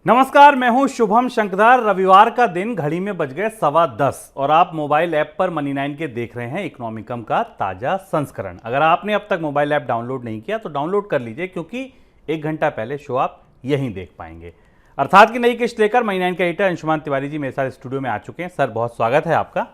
नमस्कार, मैं हूं शुभम शंकरदार। रविवार का दिन घड़ी में बज गए 10:15 और आप मोबाइल ऐप पर मनी9 के देख रहे हैं इकोनॉमिकम का ताजा संस्करण। अगर आपने अब तक मोबाइल ऐप डाउनलोड नहीं किया तो डाउनलोड कर लीजिए, क्योंकि 1 घंटा पहले शो आप यहीं देख पाएंगे। अर्थात की नई किस्त लेकर मनी9 के एडिटर अंशुमान तिवारी जी मेरे साथ स्टूडियो में आ चुके हैं। सर, बहुत स्वागत है आपका।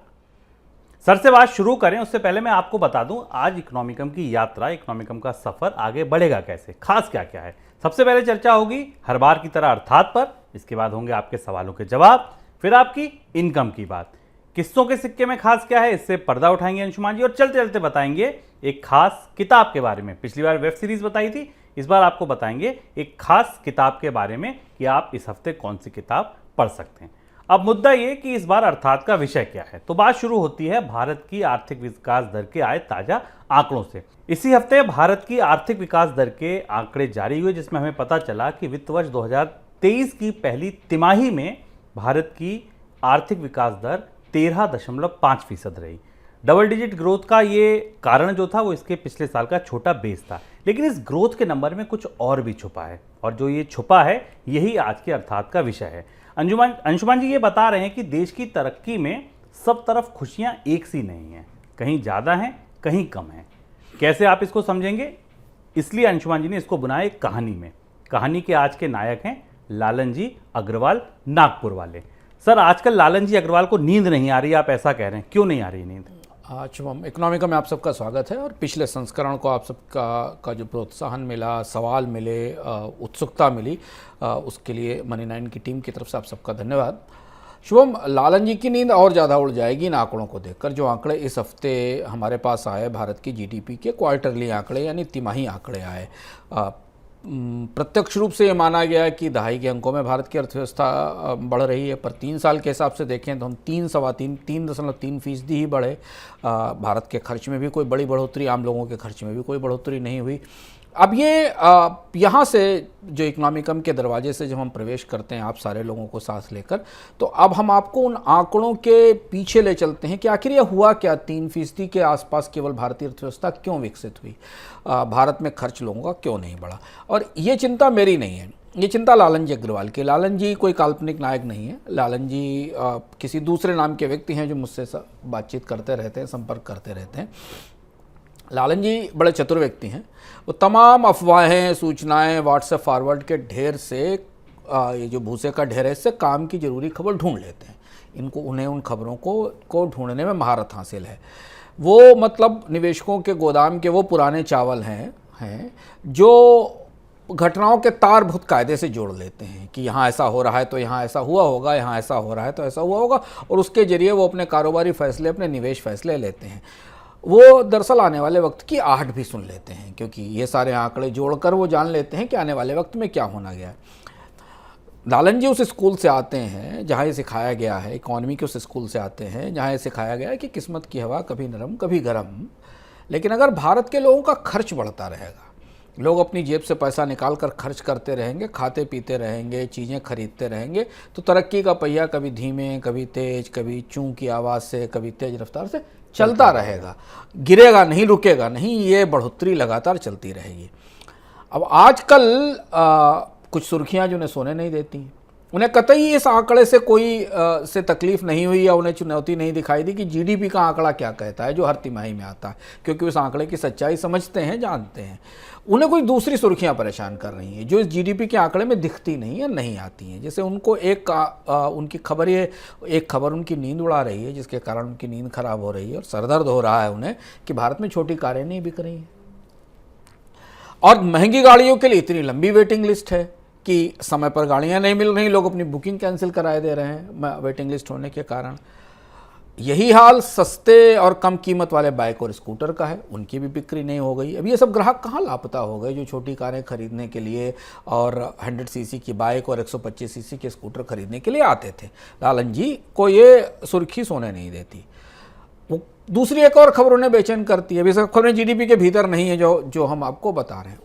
सर से बात शुरू करें उससे पहले मैं आपको बता दूं, आज इकोनॉमिकम की यात्रा, इकोनॉमिकम का सफर आगे बढ़ेगा कैसे, खास क्या क्या है। सबसे पहले चर्चा होगी हर बार की तरह अर्थात पर, इसके बाद होंगे आपके सवालों के जवाब, फिर आपकी इनकम की बात, किस्तों के सिक्के में खास क्या है, इससे पर्दा उठाएंगे अंशुमान जी, और चलते चलते बताएंगे एक खास किताब के बारे में। पिछली बार वेब सीरीज बताई थी, इस बार आपको बताएंगे एक खास किताब के बारे में कि आप इस हफ्ते कौन सी किताब पढ़ सकते हैं। अब मुद्दा ये कि इस बार अर्थात का विषय क्या है, तो बात शुरू होती है भारत की आर्थिक विकास दर के आए ताजा आंकड़ों से। इसी हफ्ते भारत की आर्थिक विकास दर के आंकड़े जारी हुए, जिसमें हमें पता चला कि वित्त वर्ष 2023 की पहली तिमाही में भारत की आर्थिक विकास दर 13.5% रही। डबल डिजिट ग्रोथ का ये कारण जो था वो इसके पिछले साल का छोटा बेस था, लेकिन इस ग्रोथ के नंबर में कुछ और भी छुपा है, और जो ये छुपा है यही आज के अर्थात का विषय है। अंशुमान जी ये बता रहे हैं कि देश की तरक्की में सब तरफ खुशियां एक सी नहीं हैं, कहीं ज़्यादा हैं कहीं कम हैं। कैसे आप इसको समझेंगे, इसलिए अंशुमान जी ने इसको बुनाया एक कहानी में। कहानी के आज के नायक हैं लालन जी अग्रवाल, नागपुर वाले। सर, आजकल लालन जी अग्रवाल को नींद नहीं आ रही, आप ऐसा कह रहे हैं, क्यों नहीं आ रही नींद? शुभम, इकोनॉमिका में आप सबका स्वागत है। और पिछले संस्करण को आप सबका जो प्रोत्साहन मिला, सवाल मिले, उत्सुकता मिली, उसके लिए मनी9 की टीम की तरफ से आप सबका धन्यवाद। शुभम, लालन जी की नींद और ज़्यादा उड़ जाएगी इन आंकड़ों को देखकर। जो आंकड़े इस हफ्ते हमारे पास आए, भारत की जीडीपी के क्वार्टरली आंकड़े यानी तिमाही आंकड़े आए, प्रत्यक्ष रूप से ये माना गया कि दहाई के अंकों में भारत की अर्थव्यवस्था बढ़ रही है, पर 3 साल के हिसाब से देखें तो हम 3.3% ही बढ़े। भारत के खर्च में भी कोई बड़ी बढ़ोतरी, आम लोगों के खर्च में भी कोई बढ़ोतरी नहीं हुई। अब ये यहाँ से जो इकोनॉमिकम के दरवाजे से जब हम प्रवेश करते हैं आप सारे लोगों को साथ लेकर, तो अब हम आपको उन आंकड़ों के पीछे ले चलते हैं कि आखिर ये हुआ क्या। 3% के आसपास केवल भारतीय अर्थव्यवस्था क्यों विकसित हुई, भारत में खर्च लोगों का क्यों नहीं बढ़ा। और ये चिंता मेरी नहीं है, ये चिंता लालन जी अग्रवाल की। लालन जी कोई काल्पनिक नायक नहीं है। लालन जी किसी दूसरे नाम के व्यक्ति हैं जो मुझसे बातचीत करते रहते हैं, संपर्क करते रहते हैं। लालन जी बड़े चतुर व्यक्ति हैं। वो तमाम अफवाहें, सूचनाएं, व्हाट्सएप फॉरवर्ड के ढेर से, ये जो भूसे का ढेर है, इससे काम की ज़रूरी खबर ढूंढ लेते हैं। उन्हें उन खबरों को ढूंढने में महारत हासिल है। वो मतलब निवेशकों के गोदाम के वो पुराने चावल हैं जो घटनाओं के तार बहुत कायदे से जोड़ लेते हैं कि यहाँ ऐसा हो रहा है तो यहाँ ऐसा हुआ होगा, यहाँ ऐसा हो रहा है तो ऐसा हुआ होगा, और उसके जरिए वो अपने कारोबारी फैसले, अपने निवेश फैसले लेते हैं। वो दरअसल आने वाले वक्त की आहट भी सुन लेते हैं, क्योंकि ये सारे आंकड़े जोड़कर वो जान लेते हैं कि आने वाले वक्त में क्या होना गया है। लालन जी उस स्कूल से आते हैं जहाँ ये सिखाया गया है, इकॉनमी के उस स्कूल से आते हैं जहाँ ये सिखाया गया है कि किस्मत की हवा कभी नरम कभी गरम। लेकिन अगर भारत के लोगों का खर्च बढ़ता रहेगा, लोग अपनी जेब से पैसा निकाल कर खर्च करते रहेंगे, खाते पीते रहेंगे, चीज़ें खरीदते रहेंगे, तो तरक्की का पहिया कभी धीमे, कभी तेज, कभी चूं की आवाज़ से, कभी तेज रफ्तार से चलता रहेगा, गिरेगा नहीं, रुकेगा नहीं, ये बढ़ोतरी लगातार चलती रहेगी। अब आजकल कुछ सुर्खियां जो उन्हें सोने नहीं देती, उन्हें कतई इस आंकड़े से कोई से तकलीफ नहीं हुई या उन्हें चुनौती नहीं दिखाई दी कि जीडीपी का आंकड़ा क्या कहता है जो हर तिमाही में आता है, क्योंकि उस आंकड़े की सच्चाई समझते हैं, जानते हैं। उन्हें कोई दूसरी सुर्खियां परेशान कर रही हैं जो इस जीडीपी के आंकड़े में दिखती नहीं है, नहीं आती हैं। जैसे उनको उनकी खबर, ये एक खबर उनकी नींद उड़ा रही है, जिसके कारण उनकी नींद खराब हो रही है और सरदर्द हो रहा है उन्हें कि भारत में छोटी कारें नहीं बिक रही हैं और महंगी गाड़ियों के लिए इतनी लंबी वेटिंग लिस्ट है कि समय पर गाड़ियां नहीं मिल रही, लोग अपनी बुकिंग कैंसिल कराए दे रहे हैं वेटिंग लिस्ट होने के कारण। यही हाल सस्ते और कम कीमत वाले बाइक और स्कूटर का है, उनकी भी बिक्री नहीं हो गई। अब ये सब ग्राहक कहाँ लापता हो गए जो छोटी कारें खरीदने के लिए और 100 सीसी की बाइक और 125 सीसी के स्कूटर खरीदने के लिए आते थे। लालन जी को ये सुर्खी सोने नहीं देती। वो दूसरी एक और खबर उन्हें बेचैन करती है। अभी सब खबरें जीडीपी के भीतर नहीं है जो हम आपको बता रहे हैं।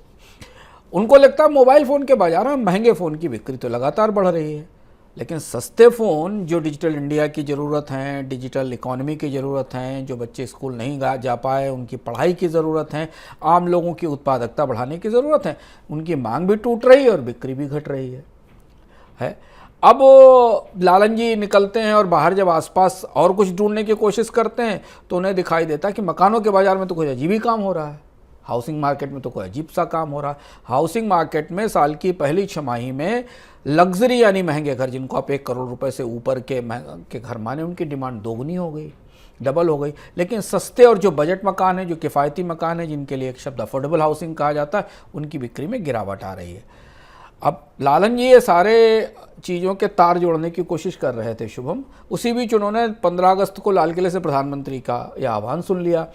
उनको लगता है मोबाइल फ़ोन के बाजार में महंगे फ़ोन की बिक्री तो लगातार बढ़ रही है, लेकिन सस्ते फ़ोन जो डिजिटल इंडिया की ज़रूरत हैं, डिजिटल इकॉनमी की ज़रूरत हैं, जो बच्चे स्कूल नहीं जा पाए उनकी पढ़ाई की ज़रूरत है, आम लोगों की उत्पादकता बढ़ाने की ज़रूरत है, उनकी मांग भी टूट रही है और बिक्री भी घट रही है। है। अब लालन जी निकलते हैं और बाहर जब आसपास और कुछ ढूंढने की कोशिश करते हैं तो उन्हें दिखाई देता है कि मकानों के बाजार में तो कोई अजीब ही काम हो रहा है, हाउसिंग मार्केट में तो कोई अजीब सा काम हो रहा है। हाउसिंग मार्केट में साल की पहली छमाही में लग्जरी यानी महंगे घर, जिनको आप 1 करोड़ रुपए से ऊपर के घर माने, उनकी डिमांड दोगुनी हो गई, डबल हो गई। लेकिन सस्ते और जो बजट मकान है, जो किफ़ायती मकान है, जिनके लिए एक शब्द अफोर्डेबल हाउसिंग कहा जाता है, उनकी बिक्री में गिरावट आ रही है। अब लालन जी ये सारे चीज़ों के तार जोड़ने की कोशिश कर रहे थे शुभम, उसी बीच उन्होंने 15 अगस्त को लाल किले से प्रधानमंत्री का यह आह्वान सुन लिया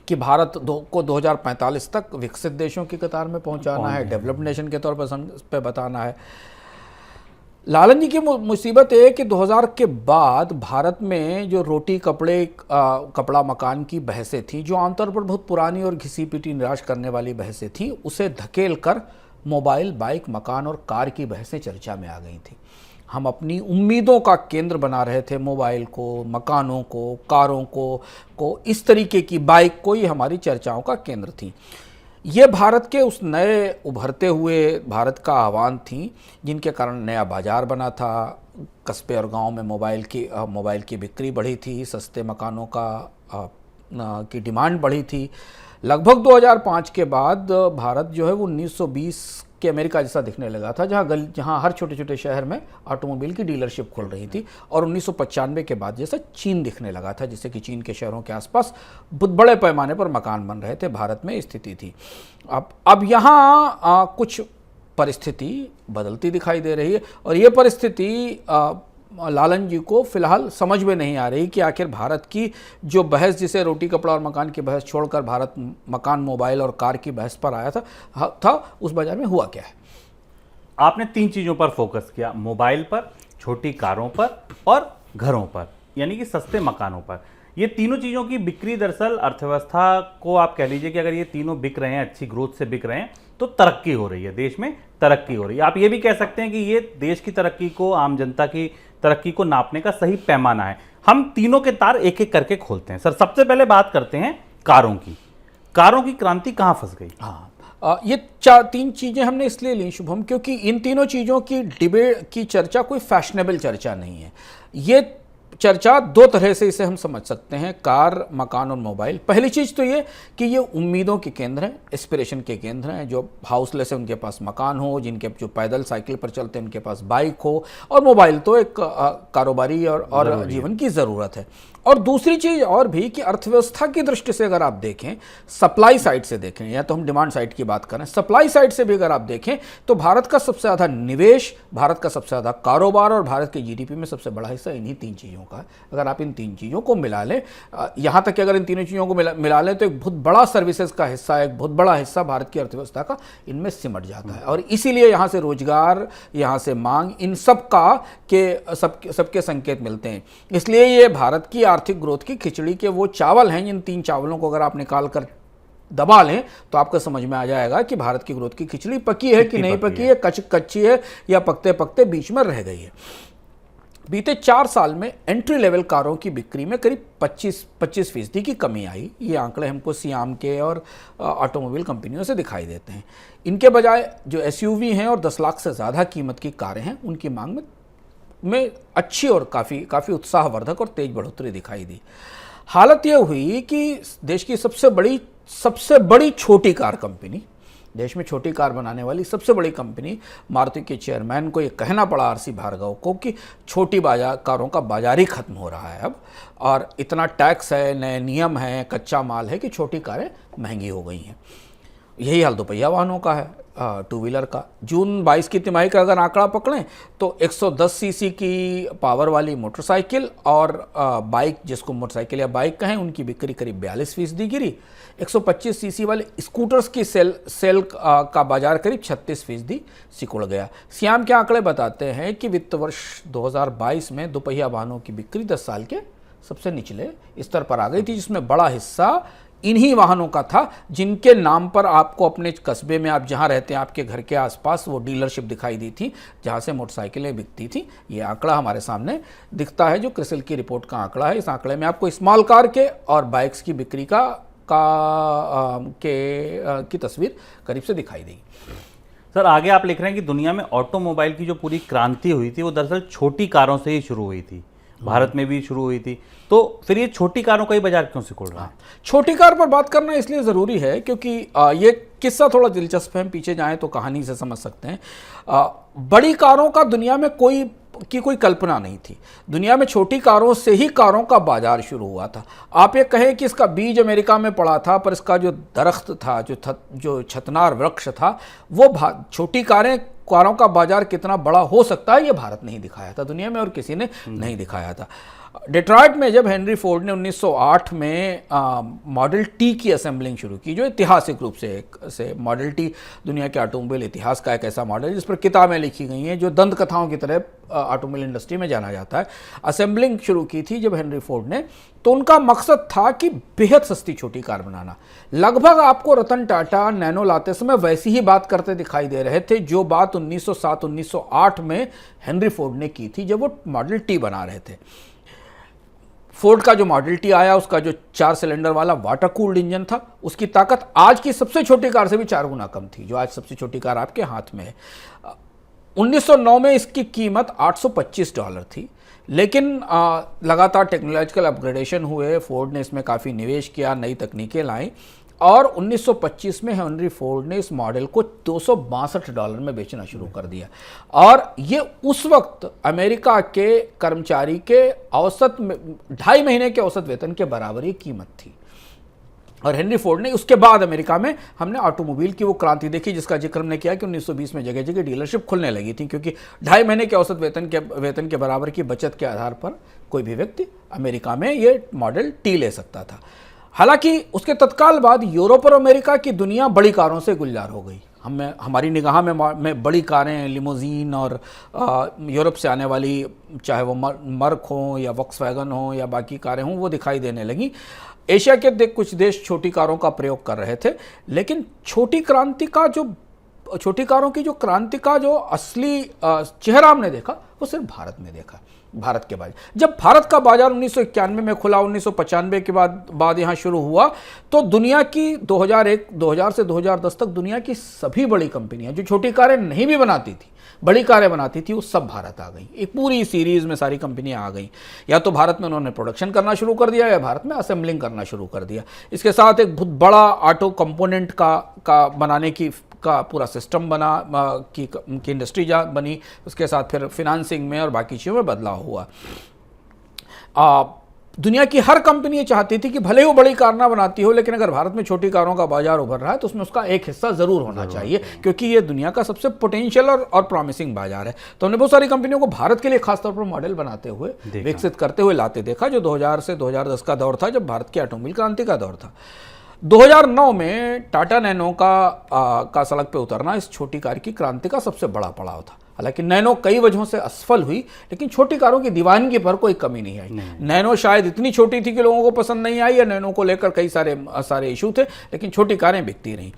कि भारत को 2045 तक विकसित देशों की कतार में पहुंचाना है, डेवलप्ड नेशन के तौर पर बताना है। लालन जी की मुसीबत है कि 2000 के बाद भारत में जो रोटी कपड़ा मकान की बहसें थी, जो आमतौर पर बहुत पुरानी और घिसी पिटी निराश करने वाली बहसें थी, उसे धकेल कर मोबाइल, बाइक, मकान और कार की बहसें चर्चा में आ गई थी। हम अपनी उम्मीदों का केंद्र बना रहे थे मोबाइल को, मकानों को, कारों को इस तरीके की बाइक को, ये हमारी चर्चाओं का केंद्र थी। ये भारत के उस नए उभरते हुए भारत का आह्वान थी, जिनके कारण नया बाजार बना था, कस्बे और गांव में मोबाइल की बिक्री बढ़ी थी, सस्ते मकानों की डिमांड बढ़ी थी। लगभग 2005 के बाद भारत जो है वो 1920 के अमेरिका जैसा दिखने लगा था, जहां हर छोटे छोटे शहर में ऑटोमोबाइल की डीलरशिप खुल रही थी, और 1995 के बाद जैसा चीन दिखने लगा था, जैसे कि चीन के शहरों के आसपास बहुत बड़े पैमाने पर मकान बन रहे थे। भारत में स्थिति थी। अब यहाँ कुछ परिस्थिति बदलती दिखाई दे रही है, और ये परिस्थिति लालन जी को फिलहाल समझ में नहीं आ रही कि आखिर भारत की जो बहस, जिसे रोटी कपड़ा और मकान की बहस छोड़कर भारत मकान, मोबाइल और कार की बहस पर आया था उस बाजार में हुआ क्या है। आपने 3 चीजों पर फोकस किया, मोबाइल पर, छोटी कारों पर और घरों पर, यानी कि सस्ते मकानों पर। ये तीनों चीजों की बिक्री दरअसल अर्थव्यवस्था को आप कह लीजिए कि अगर ये तीनों बिक रहे हैं, अच्छी ग्रोथ से बिक रहे हैं, तो तरक्की हो रही है, देश में तरक्की हो रही है। आप ये भी कह सकते हैं कि ये देश की तरक्की को, आम जनता की तरक्की को नापने का सही पैमाना है। हम तीनों के तार एक एक करके खोलते हैं। सर, सबसे पहले बात करते हैं कारों की। कारों की क्रांति कहां फंस गई? हाँ, ये 3 चीज़ें हमने इसलिए ली शुभम, क्योंकि इन तीनों चीज़ों की डिबेट की चर्चा कोई फैशनेबल चर्चा नहीं है। ये चर्चा 2 तरह से इसे हम समझ सकते हैं, कार, मकान और मोबाइल। पहली चीज़ तो ये कि ये उम्मीदों के केंद्र हैं, एस्पिरेशन के केंद्र हैं। जो हाउसलेस है उनके पास मकान हो, जिनके जो पैदल साइकिल पर चलते हैं उनके पास बाइक हो, और मोबाइल तो एक कारोबारी और जीवन की ज़रूरत है। और दूसरी चीज़ और भी कि अर्थव्यवस्था की दृष्टि से अगर आप देखें, सप्लाई साइड से देखें, या तो हम डिमांड साइड की बात करें, सप्लाई साइड से भी अगर आप देखें तो भारत का सबसे ज़्यादा निवेश, भारत का सबसे ज़्यादा कारोबार और भारत के जीडीपी में सबसे बड़ा हिस्सा इन्हीं 3 चीज़ों का है। अगर आप इन 3 चीज़ों को मिला लें, यहाँ तक कि अगर इन तीनों चीज़ों को मिला लें तो एक बहुत बड़ा सर्विसेज का हिस्सा, एक बहुत बड़ा हिस्सा भारत की अर्थव्यवस्था का इनमें सिमट जाता है। और इसीलिए यहाँ से रोजगार, यहाँ से मांग, इन सब का सबके संकेत मिलते हैं। इसलिए ये भारत की आर्थिक ग्रोथ की खिचड़ी के वो चावल हैं, जिन 3 चावलों को अगर आप निकाल कर दबा लें तो आपको समझ में आ जाएगा कि भारत की ग्रोथ की खिचड़ी पकी है कि नहीं पकी है, कच्ची है या पकते पकते बीच में रह गई है। बीते 4 साल में एंट्री लेवल कारों की बिक्री में करीब 25% की कमी आई। ये आंकड़े हमको सियाम के और ऑटोमोबाइल कंपनियों से दिखाई देते हैं। इनके बजाय जो एसयूवी हैं और 10 लाख से ज़्यादा कीमत की कारें हैं, उनकी मांग में अच्छी और काफ़ी उत्साहवर्धक और तेज बढ़ोतरी दिखाई दी। हालत यह हुई कि देश की सबसे बड़ी छोटी कार कंपनी, देश में छोटी कार बनाने वाली सबसे बड़ी कंपनी मारुति के चेयरमैन को ये कहना पड़ा, आरसी भार्गव को, कि छोटी कारों का बाजार ही खत्म हो रहा है अब, और इतना टैक्स है, नए नियम हैं, कच्चा माल है कि छोटी कारें महंगी हो गई हैं। यही हाल दोपहिया वाहनों का है, 2 व्हीलर का। जून 22 की तिमाही का अगर आंकड़ा पकड़ें तो 110 सीसी की पावर वाली मोटरसाइकिल और बाइक, जिसको मोटरसाइकिल या बाइक कहें, उनकी बिक्री करीब 42% गिरी। 125 सीसी वाले स्कूटर्स की सेल का बाजार करीब 36% सिकुड़ गया। सियाम के आंकड़े बताते हैं कि वित्त वर्ष 2022 में दोपहिया वाहनों की बिक्री 10 साल के सबसे निचले स्तर पर आ गई थी, जिसमें बड़ा हिस्सा इन्हीं वाहनों का था जिनके नाम पर आपको अपने कस्बे में, आप जहां रहते हैं, आपके घर के आसपास वो डीलरशिप दिखाई दी थी जहां से मोटरसाइकिलें बिकती थी। ये आंकड़ा हमारे सामने दिखता है, जो क्रिसिल की रिपोर्ट का आंकड़ा है। इस आंकड़े में आपको स्मॉल कार के और बाइक्स की बिक्री की तस्वीर करीब से दिखाई देगी। सर आगे आप लिख रहे हैं कि दुनिया में ऑटोमोबाइल की जो पूरी क्रांति हुई थी वो दरअसल छोटी कारों से ही शुरू हुई थी, भारत में भी शुरू हुई थी। तो फिर ये छोटी कारों का ही बाजार क्यों सिकुड़ रहा है? छोटी कार पर बात करना इसलिए ज़रूरी है क्योंकि ये किस्सा थोड़ा दिलचस्प है, हम पीछे जाएं तो कहानी से समझ सकते हैं। बड़ी कारों का दुनिया में कोई कल्पना नहीं थी। दुनिया में छोटी कारों से ही कारों का बाजार शुरू हुआ था। आप ये कहें कि इसका बीज अमेरिका में पड़ा था, पर इसका जो दरख्त था, जो छतनार वृक्ष था, वो छोटी कारों का बाजार कितना बड़ा हो सकता है ये भारत ने ही दिखाया था दुनिया में, और किसी ने नहीं दिखाया था। डेट्रॉयट में जब हेनरी फोर्ड ने 1908 में मॉडल टी की असेंबलिंग शुरू की, जो ऐतिहासिक रूप से मॉडल टी दुनिया के ऑटोमोबाइल इतिहास का एक ऐसा मॉडल जिस पर किताबें लिखी गई हैं, जो दंत कथाओं की तरह ऑटोमोबाइल इंडस्ट्री में जाना जाता है। असेंबलिंग शुरू की थी जब हेनरी फोर्ड ने, तो उनका मकसद था कि बेहद सस्ती छोटी कार बनाना। लगभग आपको रतन टाटा नैनो लाते समय वैसी ही बात करते दिखाई दे रहे थे जो बात 1907-1908 में हेनरी फोर्ड ने की थी जब वो मॉडल टी बना रहे थे। फोर्ड का जो मॉडल टी आया, उसका जो 4 सिलेंडर वाला वाटर कूल्ड इंजन था, उसकी ताकत आज की सबसे छोटी कार से भी 4 गुना कम थी, जो आज सबसे छोटी कार आपके हाथ में है। 1909 में इसकी कीमत $825 थी, लेकिन लगातार टेक्नोलॉजिकल अपग्रेडेशन हुए, फोर्ड ने इसमें काफ़ी निवेश किया, नई तकनीकें लाई, और 1925 में हेनरी फोर्ड ने इस मॉडल को $262 में बेचना शुरू कर दिया। और ये उस वक्त अमेरिका के कर्मचारी के औसत 2.5 महीने के औसत वेतन के बराबर ही कीमत थी। और हेनरी फोर्ड ने, उसके बाद अमेरिका में हमने ऑटोमोबाइल की वो क्रांति देखी जिसका जिक्र हमने किया कि 1920 में जगह जगह डीलरशिप खुलने लगी थी, क्योंकि 2.5 महीने के औसत वेतन के बराबर की बचत के आधार पर कोई भी व्यक्ति अमेरिका में ये मॉडल टी ले सकता था। हालांकि उसके तत्काल बाद यूरोप और अमेरिका की दुनिया बड़ी कारों से गुलजार हो गई। हमारी निगाह में बड़ी कारें, लिमोजीन और यूरोप से आने वाली, चाहे वो मर्क हो या वॉक्सवैगन हो या बाकी कारें हों, वो दिखाई देने लगी। एशिया के कुछ देश छोटी कारों का प्रयोग कर रहे थे, लेकिन छोटी कारों की जो क्रांति का जो असली चेहरा हमने देखा वो सिर्फ भारत में देखा। भारत के बाजार, जब भारत का बाजार 1991 में खुला, 1995 के बाद यहाँ शुरू हुआ, तो दुनिया की 2000 से 2010 तक दुनिया की सभी बड़ी कंपनियां जो छोटी कारें नहीं भी बनाती थी, बड़ी कारें बनाती थी, वो सब भारत आ गई। एक पूरी सीरीज में सारी कंपनियां आ गई। या तो भारत में उन्होंने प्रोडक्शन करना शुरू कर दिया या भारत में असेंबलिंग करना शुरू कर दिया। इसके साथ एक बहुत बड़ा ऑटो कंपोनेंट का बनाने का पूरा सिस्टम बना, की इंडस्ट्री बनी। उसके साथ फिर फिनांसिंग में और बाकी चीज़ों में बदलाव हुआ। दुनिया की हर कंपनी ये चाहती थी कि भले ही वो बड़ी कार ना बनाती हो, लेकिन अगर भारत में छोटी कारों का बाजार उभर रहा है तो उसमें उसका एक हिस्सा जरूर होना चाहिए, क्योंकि ये दुनिया का सबसे पोटेंशियल और प्रॉमिसिंग बाजार है। तो हमने बहुत सारी कंपनियों को भारत के लिए खासतौर पर मॉडल बनाते हुए, विकसित करते हुए लाते देखा, जो 2000 से 2010 का दौर था, जब भारत की ऑटोमोबाइल क्रांति का दौर था। 2009 में टाटा नैनो का सड़क पे उतरना इस छोटी कार की क्रांति का सबसे बड़ा पड़ाव था। हालांकि नैनो कई वजहों से असफल हुई, लेकिन छोटी कारों की दीवानगी पर कोई कमी नहीं आई। नैनो शायद इतनी छोटी थी कि लोगों को पसंद नहीं आई, या नैनो को लेकर कई सारे इशू थे, लेकिन छोटी कारें बिकती रहीं।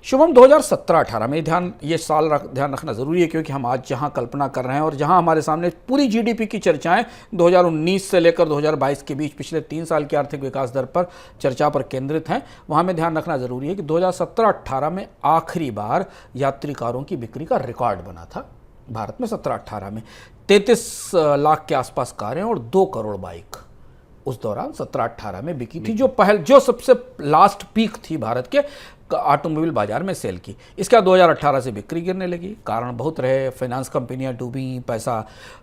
शुभम, 2017-18 में ये साल ध्यान रखना ज़रूरी है, क्योंकि हम आज जहां कल्पना कर रहे हैं और जहां हमारे सामने पूरी जीडीपी की चर्चाएं 2019 से लेकर 2022 के बीच पिछले 3 साल की आर्थिक विकास दर पर चर्चा पर केंद्रित हैं, वहां में ध्यान रखना ज़रूरी है कि 2017-18 में आखिरी बार यात्री कारों की बिक्री का रिकॉर्ड बना था भारत में। 17-18 में 33 लाख के आसपास कारें और 2 करोड़ बाइक उस दौरान 17-18 में बिकी थी, जो सबसे लास्ट पीक थी भारत के ऑटोमोबाइल बाजार में सेल की। इसके बाद 2018 से बिक्री गिरने लगी। कारण बहुत रहे, फाइनेंस कंपनियां डूबी,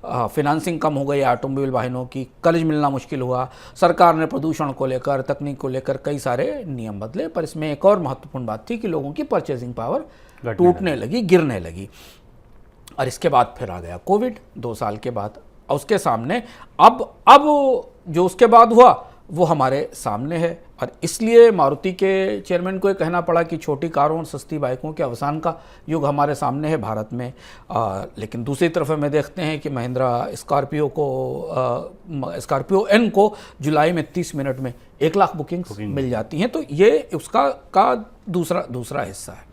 फिनांसिंग कम हो गई ऑटोमोबाइल वाहनों की, कर्ज मिलना मुश्किल हुआ, सरकार ने प्रदूषण को लेकर, तकनीक को लेकर कई सारे नियम बदले। पर इसमें एक और महत्वपूर्ण बात थी कि लोगों की परचेजिंग पावर टूटने लगी, गिरने लगी। और इसके बाद फिर आ गया कोविड 2 साल के बाद। और उसके सामने अब जो उसके बाद हुआ वो हमारे सामने है, और इसलिए मारुति के चेयरमैन को ये कहना पड़ा कि छोटी कारों और सस्ती बाइकों के अवसान का युग हमारे सामने है भारत में। लेकिन दूसरी तरफ हमें देखते हैं कि महिंद्रा स्कॉर्पियो एन को जुलाई में 30 मिनट में 1 लाख बुकिंग्स मिल जाती हैं। तो ये उसका दूसरा हिस्सा है।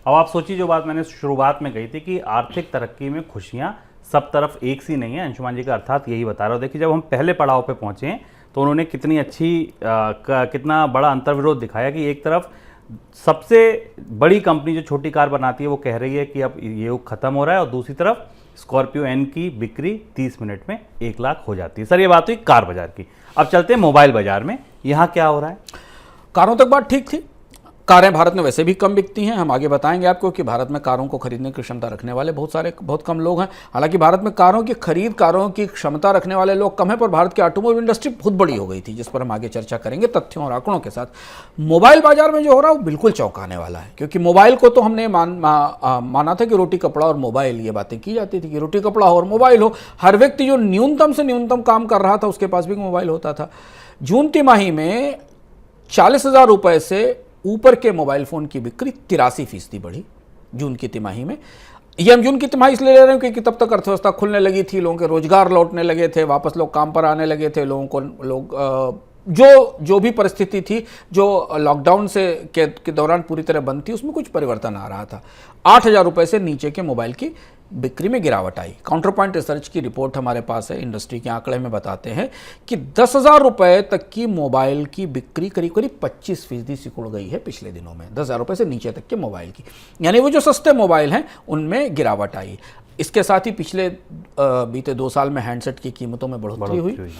अब आप सोचिए, जो बात मैंने शुरुआत में कही थी कि आर्थिक तरक्की में खुशियाँ सब तरफ एक सी नहीं है, अंशुमान जी का अर्थात यही बता रहा हूँ। देखिए, जब हम पहले पड़ाव पे पहुँचे तो उन्होंने कितना बड़ा अंतर्विरोध दिखाया कि एक तरफ सबसे बड़ी कंपनी जो छोटी कार बनाती है वो कह रही है कि अब ये युग खत्म हो रहा है, और दूसरी तरफ स्कॉर्पियो एन की बिक्री 30 मिनट में 1 लाख हो जाती है। सर ये बात हुई कार बाजार की। अब चलते हैं मोबाइल बाजार में, यहाँ क्या हो रहा है? कारों तक बात ठीक थी। कारें भारत में वैसे भी कम बिकती हैं। हम आगे बताएंगे आपको कि भारत में कारों को खरीदने की क्षमता रखने वाले बहुत कम लोग हैं। हालांकि भारत में कारों की क्षमता रखने वाले लोग कम हैं, पर भारत की ऑटोमोबाइल इंडस्ट्री बहुत बड़ी हो गई थी, जिस पर हम आगे चर्चा करेंगे तथ्यों और आंकड़ों के साथ। मोबाइल बाजार में जो हो रहा है वो बिल्कुल चौंकाने वाला है, क्योंकि मोबाइल को तो हमने माना था कि रोटी कपड़ा और मोबाइल, ये बातें की जाती थी कि रोटी कपड़ा हो और मोबाइल हो। हर व्यक्ति जो न्यूनतम से न्यूनतम काम कर रहा था उसके पास भी मोबाइल होता था। जून तिमाही में 40,000 रुपए से ऊपर के मोबाइल फोन की बिक्री 83% बढ़ी जून की तिमाही में। ये हम जून की तिमाही इसलिए ले रहे हैं क्योंकि तब तक अर्थव्यवस्था खुलने लगी थी, लोगों के रोजगार लौटने लगे थे, वापस लोग काम पर आने लगे थे, जो भी परिस्थिति थी, जो लॉकडाउन के दौरान पूरी तरह बंद थी, उसमें कुछ परिवर्तन आ रहा था। 8,000 रुपए से नीचे के मोबाइल की बिक्री में गिरावट आई। काउंटर पॉइंट रिसर्च की रिपोर्ट हमारे पास है, इंडस्ट्री के आंकड़े में बताते हैं कि 10,000 रुपए तक की मोबाइल की बिक्री करीब 25% सिकुड़ गई है पिछले दिनों में। 10,000 रुपए से नीचे तक के मोबाइल की, यानी वो जो सस्ते मोबाइल हैं उनमें गिरावट आई। इसके साथ ही पिछले बीते 2 साल में हैंडसेट की कीमतों में बढ़ोतरी हुई।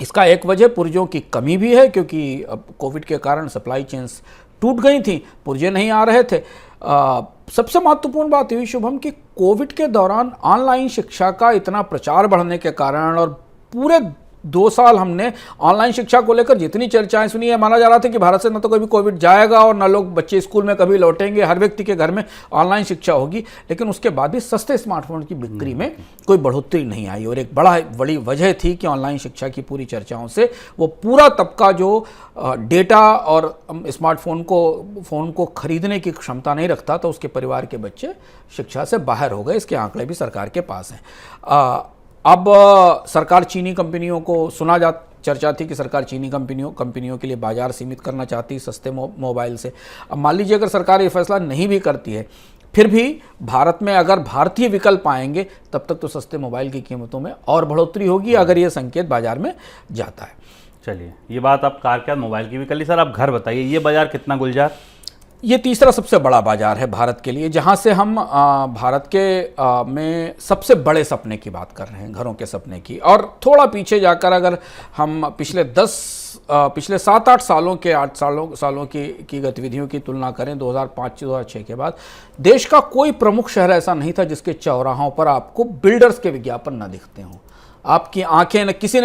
इसका एक वजह पुर्जों की कमी भी है, क्योंकि अब कोविड के कारण सप्लाई चेन्स टूट गई थी, पुर्जे नहीं आ रहे थे। सबसे महत्वपूर्ण बात हुई शुभम कि कोविड के दौरान ऑनलाइन शिक्षा का इतना प्रचार बढ़ने के कारण, और पूरे 2 साल हमने ऑनलाइन शिक्षा को लेकर जितनी चर्चाएं सुनी है, माना जा रहा था कि भारत से न तो कभी कोविड जाएगा और न लोग बच्चे स्कूल में कभी लौटेंगे, हर व्यक्ति के घर में ऑनलाइन शिक्षा होगी। लेकिन उसके बाद भी सस्ते स्मार्टफोन की बिक्री में कोई बढ़ोतरी नहीं आई, और एक बड़ी वजह थी कि ऑनलाइन शिक्षा की पूरी चर्चाओं से वो पूरा तबका जो डेटा और स्मार्टफोन को खरीदने की क्षमता नहीं रखता था, उसके परिवार के बच्चे शिक्षा से बाहर हो गए। इसके आंकड़े भी सरकार के पास हैं। अब सरकार चीनी कंपनियों को चर्चा थी कि सरकार चीनी कंपनियों के लिए बाजार सीमित करना चाहती सस्ते मोबाइल से। अब मान लीजिए अगर सरकार ये फैसला नहीं भी करती है, फिर भी भारत में अगर भारतीय विकल्प आएंगे तब तक तो सस्ते मोबाइल की कीमतों में और बढ़ोतरी होगी, अगर ये संकेत बाजार में जाता है। चलिए, ये बात आप कार के मोबाइल की भी कर ली। सर आप घर बताइए, ये बाजार कितना गुलजार? ये तीसरा सबसे बड़ा बाजार है भारत के लिए, जहां से हम भारत के में सबसे बड़े सपने की बात कर रहे हैं, घरों के सपने की। और थोड़ा पीछे जाकर अगर हम पिछले 7-8 सालों के 8 सालों की गतिविधियों की तुलना करें, 2005-2006 के बाद देश का कोई प्रमुख शहर ऐसा नहीं था जिसके चौराहों पर आपको बिल्डर्स के विज्ञापन न दिखते हों। आपकी आंखें न किसी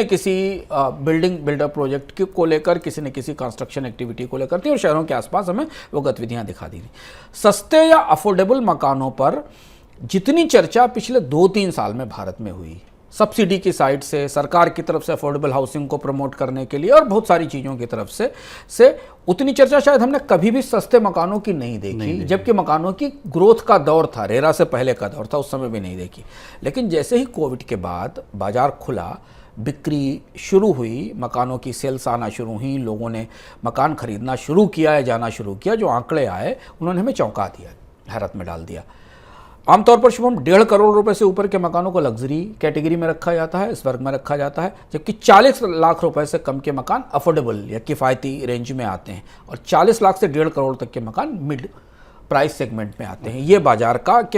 बिल्डर प्रोजेक्ट को लेकर, किसी न किसी कंस्ट्रक्शन एक्टिविटी को लेकर थी, और शहरों के आसपास हमें वो गतिविधियां दिखा दी थी। सस्ते या अफोर्डेबल मकानों पर जितनी चर्चा पिछले 2-3 साल में भारत में हुई, सब्सिडी की साइड से, सरकार की तरफ से अफोर्डेबल हाउसिंग को प्रमोट करने के लिए और बहुत सारी चीज़ों की तरफ से उतनी चर्चा शायद हमने कभी भी सस्ते मकानों की नहीं देखी। जबकि मकानों की ग्रोथ का दौर था, रेरा से पहले का दौर था, उस समय भी नहीं देखी। लेकिन जैसे ही कोविड के बाद बाजार खुला, बिक्री शुरू हुई, मकानों की सेल्स आना शुरू हुई, लोगों ने मकान खरीदना शुरू किया या जाना शुरू किया, जो आंकड़े आए उन्होंने हमें चौंका दिया, हैरत में डाल दिया। आमतौर पर शुभम 1.5 करोड़ रुपए से ऊपर के मकानों को लग्जरी कैटेगरी में रखा जाता है, इस वर्ग में रखा जाता है, जबकि 40 लाख रुपए से कम के मकान अफोर्डेबल या किफ़ायती रेंज में आते हैं, और 40 लाख से 1.5 करोड़ तक के मकान मिड प्राइस सेगमेंट में आते हैं। ये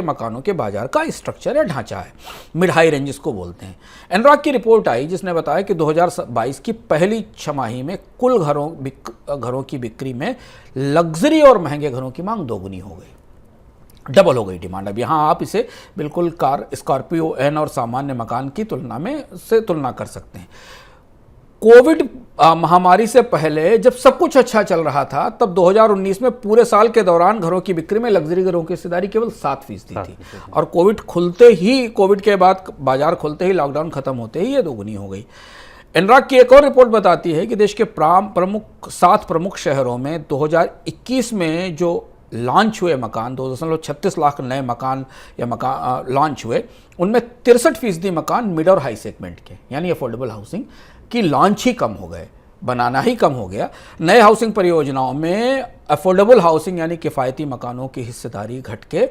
मकानों के बाजार का स्ट्रक्चर या ढांचा है, मिड हाई रेंजेस को बोलते हैं। एनरॉक की रिपोर्ट आई जिसने बताया कि 2022 की पहली छमाही में कुल घरों की बिक्री में लग्जरी और महंगे घरों की मांग दोगुनी हो गई, डबल हो गई डिमांड। अब यहाँ आप इसे बिल्कुल स्कॉर्पियो एन और सामान्य मकान की तुलना कर सकते हैं। कोविड महामारी से पहले जब सब कुछ अच्छा चल रहा था, तब 2019 में पूरे साल के दौरान घरों की बिक्री में लग्जरी घरों की हिस्सेदारी केवल 7% थी, और कोविड के बाद बाजार खुलते ही, लॉकडाउन खत्म होते ही ये दोगुनी हो गई। एनरॉक की एक और रिपोर्ट बताती है कि देश के 7 प्रमुख शहरों में 2021 में जो लॉन्च हुए मकान, 2.36 लाख नए मकान लॉन्च हुए, उनमें 63% मकान मिड और हाई सेगमेंट के, यानी अफोर्डेबल हाउसिंग की लॉन्च ही कम हो गए, बनाना ही कम हो गया। नए हाउसिंग परियोजनाओं में अफोर्डेबल हाउसिंग यानी किफ़ायती मकानों की हिस्सेदारी घट के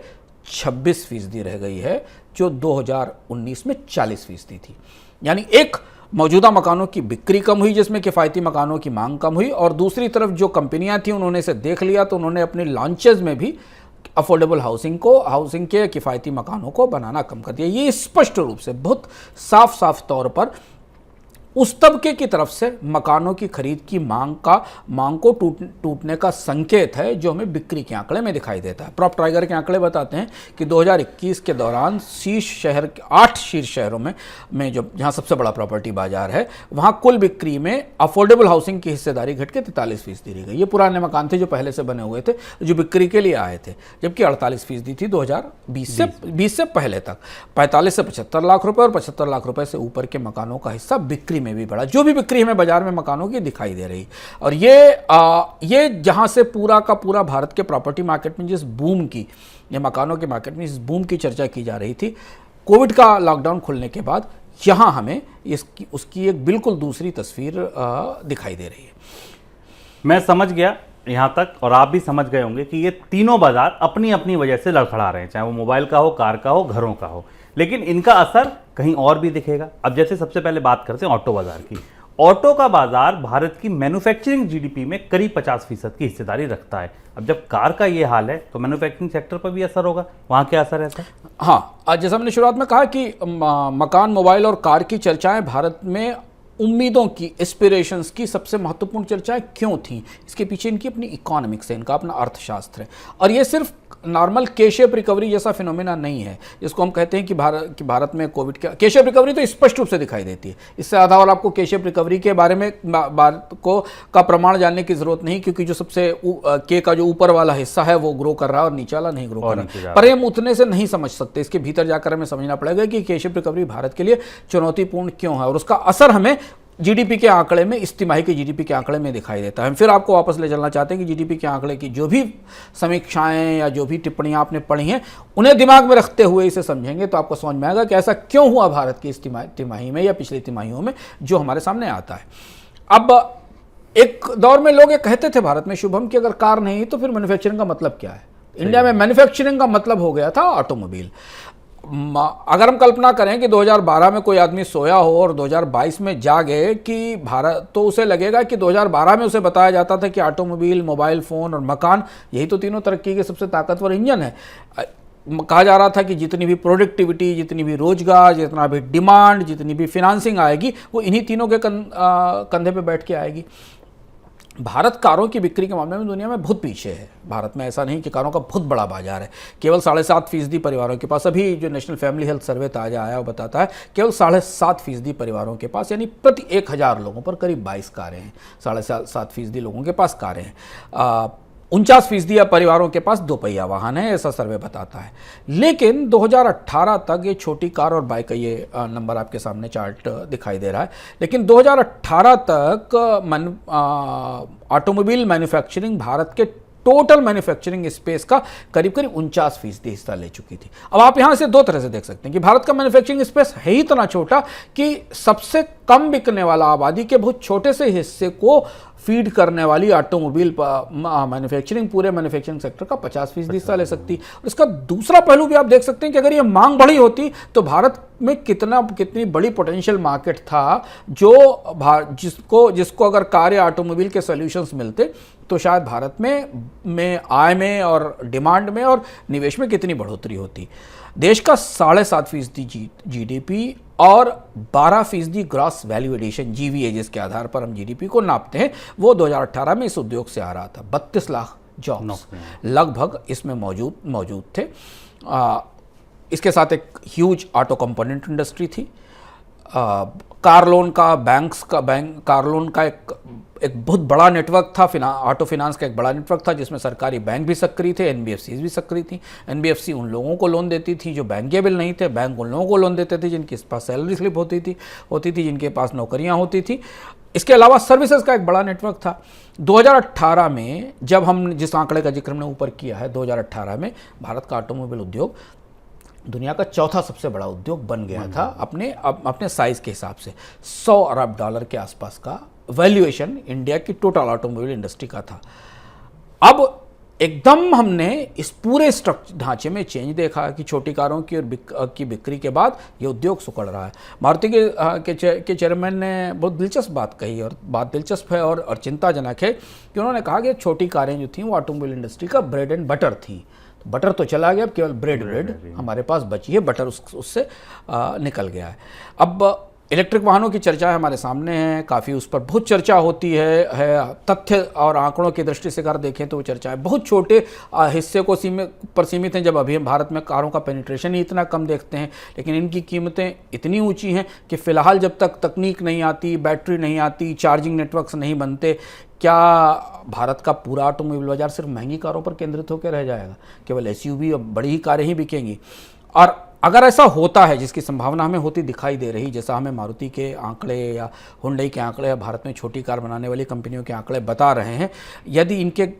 26% रह गई है, जो 2019 में 40% थी। यानी एक मौजूदा मकानों की बिक्री कम हुई जिसमें किफ़ायती मकानों की मांग कम हुई, और दूसरी तरफ जो कंपनियां थी उन्होंने इसे देख लिया तो उन्होंने अपने लॉन्चेज में भी अफोर्डेबल हाउसिंग के किफ़ायती मकानों को बनाना कम कर दिया। ये स्पष्ट रूप से बहुत साफ साफ तौर पर उस तबके की तरफ से मकानों की खरीद की मांग को टूटने का संकेत है जो हमें बिक्री के आंकड़े में दिखाई देता है। प्रॉप टाइगर के आंकड़े बताते हैं कि 2021 के दौरान 8 शीर्ष शहरों में जो जहां सबसे बड़ा प्रॉपर्टी बाजार है वहां कुल बिक्री में अफोर्डेबल हाउसिंग की हिस्सेदारी घट के 43% रह गई। ये पुराने मकान थे जो पहले से बने हुए थे, जो बिक्री के लिए आए थे, जबकि 48% थी 2020 से पहले तक। 45 से 75 लाख रुपए और 75 लाख रुपए से ऊपर के मकानों का हिस्सा बिक्री में भी बढ़ा। जो भी बिक्री हमें बाजार में मकानों की दिखाई दे रही, और ये जहां से पूरा का पूरा भारत के प्रॉपर्टी मार्केट में जिस बूम की, ये मकानों के मार्केट में जिस बूम की चर्चा की जा रही थी, कोविड का लॉकडाउन खुलने के बाद यहां हमें उसकी एक बिल्कुल दूसरी तस्वीर दिखाई दे रही है। मैं समझ गया यहाँ तक, और आप भी समझ गए होंगे कि ये तीनों बाजार अपनी अपनी वजह से लड़खड़ा रहे हैं, चाहे वो मोबाइल का हो, कार का हो, घरों का हो, लेकिन इनका असर कहीं और भी दिखेगा। अब जैसे सबसे पहले बात करते हैं ऑटो बाजार की। ऑटो का बाजार भारत की मैन्युफैक्चरिंग जीडीपी में करीब 50% की हिस्सेदारी रखता है। अब जब कार का ये हाल है तो मैन्युफैक्चरिंग सेक्टर पर भी असर होगा, वहाँ क्या असर है सर? हाँ, जैसा हमने शुरुआत में कहा कि मकान, मोबाइल और कार की चर्चाएं भारत में उम्मीदों की, एस्पिरेशंस की सबसे महत्वपूर्ण चर्चाएं क्यों थी? इसके पीछे इनकी अपनी इकोनॉमिक्स है, इनका अपना अर्थशास्त्र है, और ये सिर्फ नॉर्मल के शेप रिकवरी जैसा फिनोमेना नहीं है जिसको हम कहते हैं कि भारत में कोविड के शेप रिकवरी तो स्पष्ट रूप से दिखाई देती है। इससे ज़्यादा और आपको के शेप रिकवरी के बारे में का प्रमाण जानने की जरूरत नहीं, क्योंकि जो सबसे के का जो ऊपर वाला हिस्सा है वो ग्रो कर रहा है और नीचे वाला नहीं ग्रो कर रहा है। पर हम उतने से नहीं समझ सकते, इसके भीतर जाकर हमें समझना पड़ेगा कि के शेप रिकवरी भारत के लिए चुनौतीपूर्ण क्यों है, और उसका असर हमें जीडीपी के आंकड़े में, इस तिमाही के जीडीपी के आंकड़े में दिखाई देता है। हम फिर आपको वापस ले चलना चाहते हैं कि जीडीपी के आंकड़े की जो भी समीक्षाएं या जो भी टिप्पणियां आपने पढ़ी हैं उन्हें दिमाग में रखते हुए इसे समझेंगे तो आपको समझ में आएगा कि ऐसा क्यों हुआ भारत की इस तिमाही में या पिछली तिमाहियों में जो हमारे सामने आता है। अब एक दौर में लोग ये कहते थे भारत में, शुभम, कि अगर कार नहीं तो फिर मैन्युफैक्चरिंग का मतलब क्या है? इंडिया में मैन्युफैक्चरिंग का मतलब हो गया था ऑटोमोबाइल। अगर हम कल्पना करें कि 2012 में कोई आदमी सोया हो और 2022 में जागे कि भारत, तो उसे लगेगा कि 2012 में उसे बताया जाता था कि ऑटोमोबाइल, मोबाइल फ़ोन और मकान, यही तो तीनों तरक्की के सबसे ताकतवर इंजन है। कहा जा रहा था कि जितनी भी प्रोडक्टिविटी, जितनी भी रोजगार, जितना भी डिमांड, जितनी भी फिनांसिंग आएगी वो इन्हीं तीनों के कंधे पे बैठ के आएगी। भारत कारों की बिक्री के मामले में दुनिया में बहुत पीछे है। भारत में ऐसा नहीं कि कारों का बहुत बड़ा बाजार है, केवल 7.5% परिवारों के पास, अभी जो नेशनल फैमिली हेल्थ सर्वे ताजा आया वो बताता है केवल 7.5% परिवारों के पास, यानी प्रति 1000 लोगों पर करीब 22 कारें हैं। 7.5% लोगों के पास कारें हैं। 49% परिवारों के पास दोपहिया वाहन है, ऐसा सर्वे बताता है। लेकिन 2018 तक, ये छोटी कार और बाइक का ये नंबर आपके सामने चार्ट दिखाई दे रहा है, लेकिन 2018 तक ऑटोमोबाइल मैन्युफैक्चरिंग भारत के टोटल मैन्युफैक्चरिंग स्पेस का करीब 49% हिस्सा ले चुकी थी। अब आप यहां से दो तरह से देख सकते हैं कि भारत का मैन्युफैक्चरिंग स्पेस है ही इतना छोटा कि सबसे कम बिकने वाला आबादी के बहुत छोटे से हिस्से को फीड करने वाली ऑटोमोबाइल मैन्युफैक्चरिंग पूरे मैन्युफैक्चरिंग सेक्टर का 50% हिस्सा ले सकती। और इसका दूसरा पहलू भी आप देख सकते हैं कि अगर ये मांग बढ़ी होती तो भारत में कितनी बड़ी पोटेंशियल मार्केट था, जिसको अगर कार या ऑटोमोबाइल के सॉल्यूशंस मिलते तो शायद भारत में आय में और डिमांड में और निवेश में कितनी बढ़ोतरी होती। देश का 7.5% जीडीपी और 12% ग्रॉस वैल्यू एडिशन, जीवीए, जिसके आधार पर हम जीडीपी को नापते हैं, वो 2018 में इस उद्योग से आ रहा था। 32 लाख जॉब्स लगभग इसमें मौजूद थे। इसके साथ एक ह्यूज ऑटो कंपोनेंट इंडस्ट्री थी। कार लोन का एक बहुत बड़ा नेटवर्क था। ऑटो फाइनेंस का एक बड़ा नेटवर्क था जिसमें सरकारी बैंक भी सक्रिय थे, एनबीएफसी भी सक्रिय थी। एनबीएफसी उन लोगों को लोन देती थी जो बैंकेबल नहीं थे, बैंक उन लोगों को लोन देते थे जिनके पास सैलरी स्लिप होती थी, जिनके पास नौकरियां होती थी। इसके अलावा सर्विसेज का एक बड़ा नेटवर्क था। 2018 में, जब हम जिस आंकड़े का जिक्र हमने ऊपर किया है, 2018 में भारत का ऑटोमोबाइल उद्योग दुनिया का चौथा सबसे बड़ा उद्योग बन गया था अपने साइज के हिसाब से। $100 अरब के आसपास का वैल्यूएशन इंडिया की टोटल ऑटोमोबाइल इंडस्ट्री का था। अब एकदम हमने इस पूरे स्ट्रक्चर ढांचे में चेंज देखा कि छोटी कारों की और की बिक्री के बाद ये उद्योग सिकुड़ रहा है। मारुति के चेयरमैन ने बहुत दिलचस्प बात कही, और बात दिलचस्प है और चिंताजनक है कि उन्होंने कहा कि छोटी कारें जो थीं वो ऑटोमोबाइल इंडस्ट्री का ब्रेड एंड बटर थी। बटर तो चला गया, अब केवल ब्रेड हमारे पास बची है, बटर उससे निकल गया है। अब इलेक्ट्रिक वाहनों की चर्चा हमारे सामने है, काफ़ी उस पर बहुत चर्चा होती है तथ्य और आंकड़ों की दृष्टि से अगर देखें तो वो चर्चाएं बहुत छोटे हिस्से को सीमित हैं। जब अभी हम भारत में कारों का पेनिट्रेशन ही इतना कम देखते हैं, लेकिन इनकी कीमतें इतनी ऊंची हैं कि फ़िलहाल जब तक तकनीक नहीं आती, बैटरी नहीं आती, चार्जिंग नेटवर्क्स नहीं बनते, क्या भारत का पूरा ऑटोमोबाइल बाजार सिर्फ महंगी कारों पर केंद्रित होकर रह जाएगा? केवल एसयूवी और बड़ी ही कारें ही बिकेंगी? और अगर ऐसा होता है, जिसकी संभावना हमें होती दिखाई दे रही, जैसा हमें मारुति के आंकड़े या हुंडई के आंकड़े या भारत में छोटी कार बनाने वाली कंपनियों के आंकड़े बता रहे हैं, यदि इनके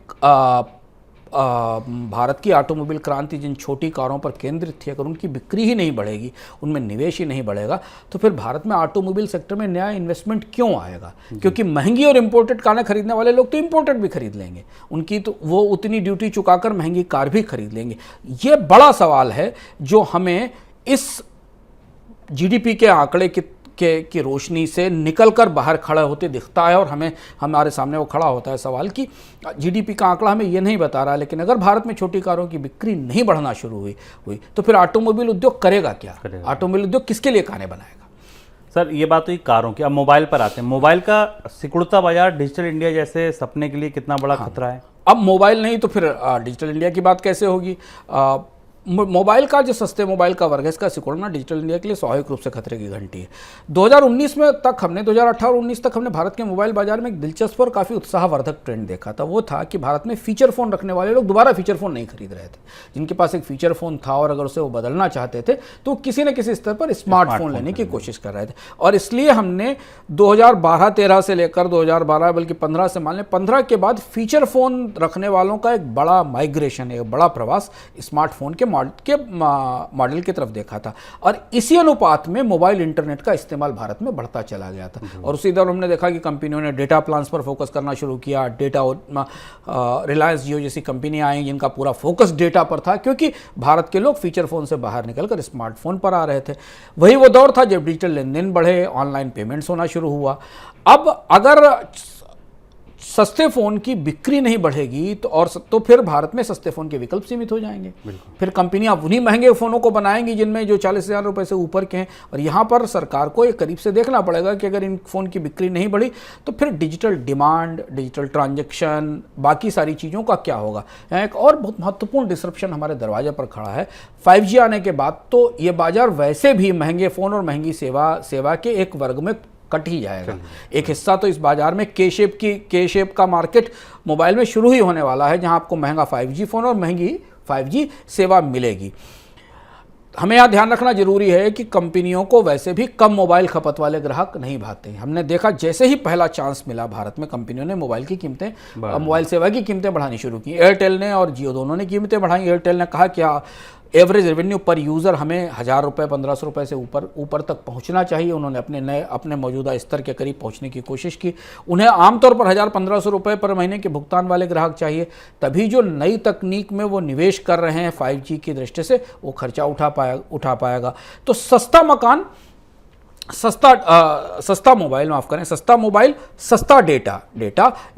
भारत की ऑटोमोबाइल क्रांति जिन छोटी कारों पर केंद्रित थी, अगर उनकी बिक्री ही नहीं बढ़ेगी, उनमें निवेश ही नहीं बढ़ेगा, तो फिर भारत में ऑटोमोबाइल सेक्टर में नया इन्वेस्टमेंट क्यों आएगा? क्योंकि महंगी और इंपोर्टेड कारें खरीदने वाले लोग तो इंपोर्टेड भी खरीद लेंगे, उनकी तो वो उतनी ड्यूटी चुकाकर महंगी कार भी खरीद लेंगे। ये बड़ा सवाल है जो हमें इस जीडीपी के आंकड़े की रोशनी से निकलकर बाहर खड़ा होते दिखता है, और हमारे सामने वो खड़ा होता है सवाल कि जीडीपी का आंकड़ा हमें ये नहीं बता रहा, लेकिन अगर भारत में छोटी कारों की बिक्री नहीं बढ़ना शुरू हुई तो फिर ऑटोमोबाइल उद्योग करेगा क्या? ऑटोमोबाइल उद्योग किसके लिए कारें बनाएगा? सर, ये बात हुई कारों की। अब मोबाइल पर आते हैं। मोबाइल का सिकुड़ता बाजार डिजिटल इंडिया जैसे सपने के लिए कितना बड़ा खतरा है? अब मोबाइल नहीं तो फिर डिजिटल इंडिया की बात कैसे होगी? मोबाइल का जो सस्ते मोबाइल का वर्ग है, इसका सिकुड़ना डिजिटल इंडिया के लिए स्वाभाविक रूप से खतरे की घंटी है। 2019 में तक हमने 2018 और 19 तक हमने भारत के मोबाइल बाजार में एक दिलचस्प और काफ़ी उत्साहवर्धक ट्रेंड देखा था। वो था कि भारत में फीचर फ़ोन रखने वाले लोग दोबारा फीचर फ़ोन नहीं खरीद रहे थे। जिनके पास एक फीचर फ़ोन था और अगर उसे वो बदलना चाहते थे तो किसी न किसी स्तर पर स्मार्टफोन लेने की कोशिश कर रहे थे। और इसलिए हमने 2012-13 से लेकर 2012 बल्कि 15 से मान लें 15 के बाद फीचर फ़ोन रखने वालों का एक बड़ा माइग्रेशन, एक बड़ा प्रवास स्मार्टफोन के मॉडल की तरफ देखा था। और इसी अनुपात में मोबाइल इंटरनेट का इस्तेमाल भारत में बढ़ता चला गया था। और उसी दौरान हमने देखा कि कंपनियों ने डेटा प्लान्स पर फोकस करना शुरू किया। रिलायंस जियो जैसी कंपनियां आई जिनका पूरा फोकस डेटा पर था, क्योंकि भारत के लोग फीचर फोन से बाहर निकलकर स्मार्टफोन पर आ रहे थे। वही वो दौर था जब डिजिटल लेन देन बढ़े, ऑनलाइन पेमेंट्स होना शुरू हुआ। अब अगर सस्ते फ़ोन की बिक्री नहीं बढ़ेगी तो फिर भारत में सस्ते फ़ोन के विकल्प सीमित हो जाएंगे। फिर कंपनियां उन्हीं महंगे फ़ोनों को बनाएंगी जिनमें जो 40,000 रुपये से ऊपर के हैं। और यहाँ पर सरकार को एक करीब से देखना पड़ेगा कि अगर इन फ़ोन की बिक्री नहीं बढ़ी तो फिर डिजिटल डिमांड, डिजिटल ट्रांजैक्शन, बाकी सारी चीज़ों का क्या होगा। यहाँ एक और बहुत महत्वपूर्ण डिसरप्शन हमारे दरवाजे पर खड़ा है। 5G आने के बाद तो ये बाजार वैसे भी महंगे फ़ोन और महंगी सेवा के एक वर्ग में कट ही जाएगा। एक हिस्सा तो इस बाजार में के शेप का मार्केट मोबाइल में शुरू ही होने वाला है, जहां आपको महंगा 5G फोन और महंगी 5G सेवा मिलेगी। हमें यहाँ ध्यान रखना जरूरी है कि कंपनियों को वैसे भी कम मोबाइल खपत वाले ग्राहक नहीं भाते हैं। हमने देखा जैसे ही पहला चांस मिला भारत में कंपनियों ने मोबाइल सेवा की कीमतें बढ़ानी शुरू की। एयरटेल ने और जियो दोनों ने कीमतें बढ़ाई। एयरटेल ने कहा कि एवरेज रेवेन्यू पर यूज़र हमें 1,000 रुपये 1,500 रुपये से ऊपर तक पहुंचना चाहिए। उन्होंने अपने मौजूदा स्तर के करीब पहुंचने की कोशिश की। उन्हें आमतौर पर 1,000-1,500 रुपये पर महीने के भुगतान वाले ग्राहक चाहिए, तभी जो नई तकनीक में वो निवेश कर रहे हैं 5G की दृष्टि से वो खर्चा उठा पाएगा। तो सस्ता मोबाइल, माफ करें, सस्ता मोबाइल, सस्ता डेटा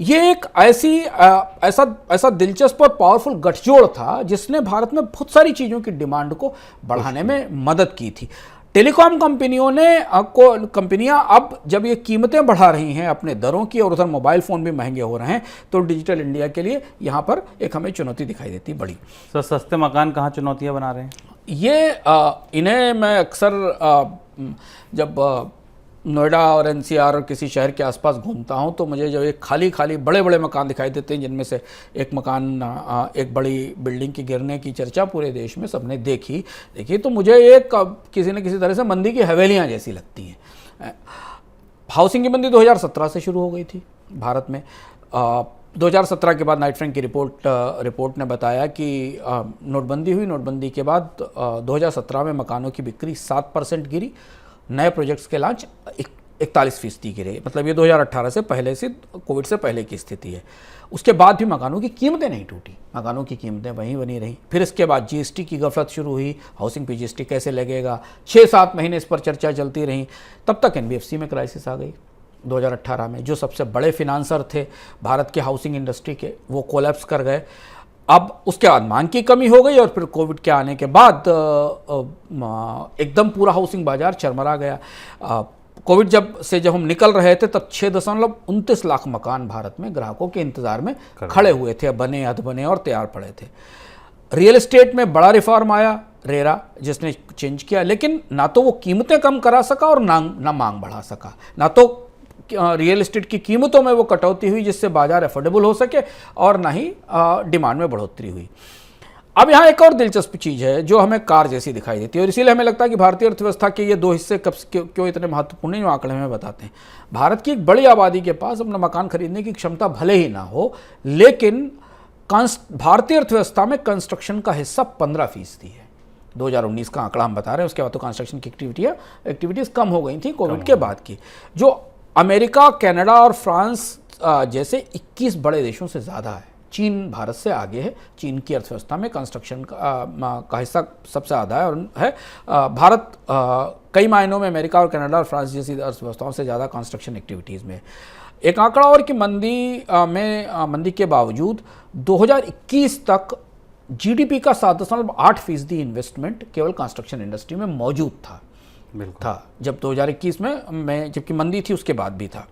ये एक ऐसा दिलचस्प और पावरफुल गठजोड़ था जिसने भारत में बहुत सारी चीज़ों की डिमांड को बढ़ाने में मदद की थी। टेलीकॉम कंपनियां अब जब ये कीमतें बढ़ा रही हैं अपने दरों की और उधर मोबाइल फ़ोन भी महंगे हो रहे हैं, तो डिजिटल इंडिया के लिए यहाँ पर एक हमें चुनौती दिखाई देती बड़ी। सर, सस्ते मकान कहाँ चुनौतियाँ बना रहे हैं? इन्हें मैं अक्सर जब नोएडा और NCR और किसी शहर के आसपास घूमता हूं तो मुझे जब एक खाली बड़े बड़े मकान दिखाई देते हैं, जिनमें से एक मकान, एक बड़ी बिल्डिंग की गिरने की चर्चा पूरे देश में सबने देखी, तो मुझे एक किसी न किसी तरह से मंदी की हवेलियां जैसी लगती हैं। हाउसिंग की मंदी 2017 से शुरू हो गई थी भारत में। 2017 के बाद नाइट फ्रैंक की रिपोर्ट ने बताया कि नोटबंदी हुई। नोटबंदी के बाद 2017 में मकानों की बिक्री 7% गिरी। नए प्रोजेक्ट्स के लॉन्च 41% गिरे, मतलब ये 2018 से पहले से, कोविड से पहले की स्थिति है। उसके बाद भी मकानों की कीमतें नहीं टूटी, मकानों की कीमतें वहीं बनी रहीं। फिर इसके बाद जीएसटी की गफलत शुरू हुई, हाउसिंग पे जीएसटी कैसे लगेगा, 6-7 महीने इस पर चर्चा चलती रही। तब तक एनबीएफसी में क्राइसिस आ गई 2018 में। जो सबसे बड़े फिनांसर थे भारत के हाउसिंग इंडस्ट्री के, वो कोलैप्स कर गए। अब उसके बाद मांग की कमी हो गई और फिर कोविड के आने के बाद एकदम पूरा हाउसिंग बाजार चरमरा गया। कोविड जब हम निकल रहे थे तब 6.29 लाख मकान भारत में ग्राहकों के इंतजार में खड़े हुए थे, बने अध बने और तैयार पड़े थे। रियल एस्टेट में बड़ा रिफॉर्म आया रेरा, जिसने चेंज किया, लेकिन ना तो वो कीमतें कम करा सका और ना मांग बढ़ा सका। ना तो रियल एस्टेट की कीमतों में वो कटौती हुई जिससे बाजार अफोर्डेबल हो सके, और ना ही डिमांड में बढ़ोतरी हुई। अब यहाँ एक और दिलचस्प चीज़ है जो हमें कार जैसी दिखाई देती है, और इसीलिए हमें लगता है कि भारतीय अर्थव्यवस्था के ये दो हिस्से क्यों इतने महत्वपूर्ण हैं, जो आंकड़े हमें बताते हैं। भारत की एक बड़ी आबादी के पास अपना मकान खरीदने की क्षमता भले ही ना हो, लेकिन भारतीय अर्थव्यवस्था में कंस्ट्रक्शन का हिस्सा 15% है। 2019 का आंकड़ा हम बता रहे हैं। उसके बाद तो कंस्ट्रक्शन की एक्टिविटीज़ कम हो गई थी कोविड के बाद की। जो अमेरिका, कनाडा और फ्रांस जैसे 21 बड़े देशों से ज़्यादा है। चीन भारत से आगे है। चीन की अर्थव्यवस्था में कंस्ट्रक्शन का हिस्सा सबसे ज़्यादा है, और भारत कई मायनों में अमेरिका और कनाडा और फ्रांस जैसी अर्थव्यवस्थाओं से ज़्यादा कंस्ट्रक्शन एक्टिविटीज़ में। एक आंकड़ा और कि मंदी के बावजूद 2021 तक जीडीपी का 7.8% इन्वेस्टमेंट केवल कंस्ट्रक्शन इंडस्ट्री में मौजूद था जब 2021 में जबकि मंदी थी उसके बाद भी था।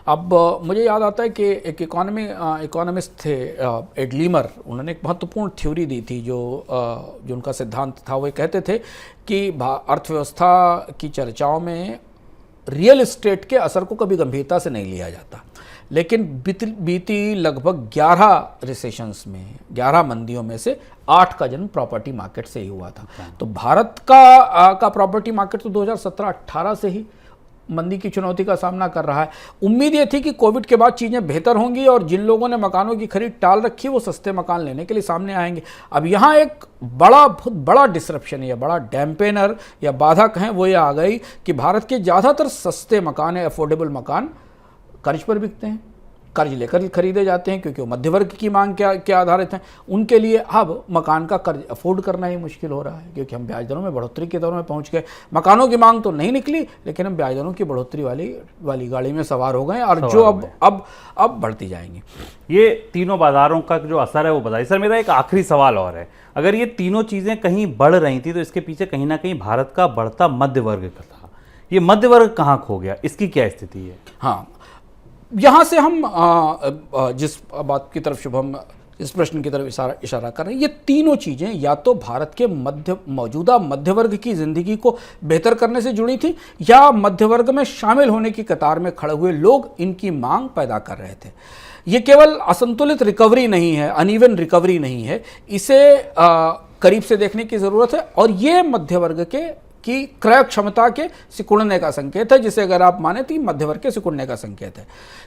अब मुझे याद आता है कि एक इकोनॉमिस्ट थे एड लीमर, उन्होंने एक महत्वपूर्ण थ्योरी दी थी जो उनका सिद्धांत था। वो कहते थे कि अर्थव्यवस्था की चर्चाओं में रियल एस्टेट के असर को कभी गंभीरता से नहीं लिया जाता, लेकिन बीती लगभग 11 रिसेशंस में, 11 मंदियों में से 8 का जन्म प्रॉपर्टी मार्केट से ही हुआ था। तो भारत का प्रॉपर्टी मार्केट तो 2017-18 से ही मंदी की चुनौती का सामना कर रहा है। उम्मीद ये थी कि कोविड के बाद चीज़ें बेहतर होंगी और जिन लोगों ने मकानों की खरीद टाल रखी वो सस्ते मकान लेने के लिए सामने आएंगे। अब यहाँ एक बहुत बड़ा डिसरप्शन या बड़ा डैम्पेनर या बाधा कहें वो ये आ गई कि भारत के ज़्यादातर सस्ते मकान है, अफोर्डेबल मकान कर्ज पर बिकते हैं, कर्ज लेकर खरीदे जाते हैं क्योंकि वो मध्य वर्ग की मांग के आधारित हैं। उनके लिए अब मकान का कर्ज अफोर्ड करना ही मुश्किल हो रहा है क्योंकि हम ब्याज दरों में बढ़ोतरी के दौर में पहुंच गए। मकानों की मांग तो नहीं निकली, लेकिन हम ब्याज दरों की बढ़ोतरी वाली गाड़ी में सवार हो गए और जो अब बढ़ती जाएंगी। ये तीनों बाजारों का जो असर है वो बताइए। सर, मेरा एक आखिरी सवाल और है, अगर ये तीनों चीज़ें कहीं बढ़ रही थी तो इसके पीछे कहीं ना कहीं भारत का बढ़ता मध्य वर्ग का था। ये मध्य वर्ग कहाँ खो गया, इसकी क्या स्थिति है? हाँ, यहाँ से हम जिस बात की तरफ शुभम, इस प्रश्न की तरफ इशारा कर रहे हैं, ये तीनों चीज़ें या तो भारत के मौजूदा मध्य वर्ग की ज़िंदगी को बेहतर करने से जुड़ी थी या मध्य वर्ग में शामिल होने की कतार में खड़े हुए लोग इनकी मांग पैदा कर रहे थे। ये केवल असंतुलित रिकवरी नहीं है, अनइवन रिकवरी नहीं है, इसे करीब से देखने की ज़रूरत है। और ये मध्य वर्ग की क्रय क्षमता के सिकुड़ने का संकेत है, जिसे अगर आप माने तो मध्य वर्ग के सिकुड़ने का संकेत है।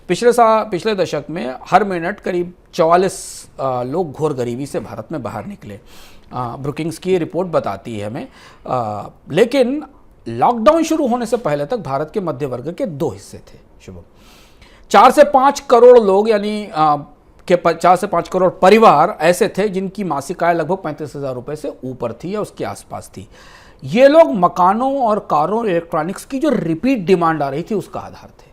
पिछले दशक में हर मिनट करीब 44 लोग घोर गरीबी से भारत में बाहर निकले, ब्रुकिंग्स की रिपोर्ट बताती है हमें। लेकिन लॉकडाउन शुरू होने से पहले तक भारत के मध्य वर्ग के 2 हिस्से थे शुभम। 4 से 5 करोड़ लोग यानी 4 से 5 करोड़ परिवार ऐसे थे जिनकी मासिक आय लगभग 35,000 रुपये से ऊपर थी या उसके आसपास थी। ये लोग मकानों और कारों, इलेक्ट्रॉनिक्स की जो रिपीट डिमांड आ रही थी उसका आधार थे,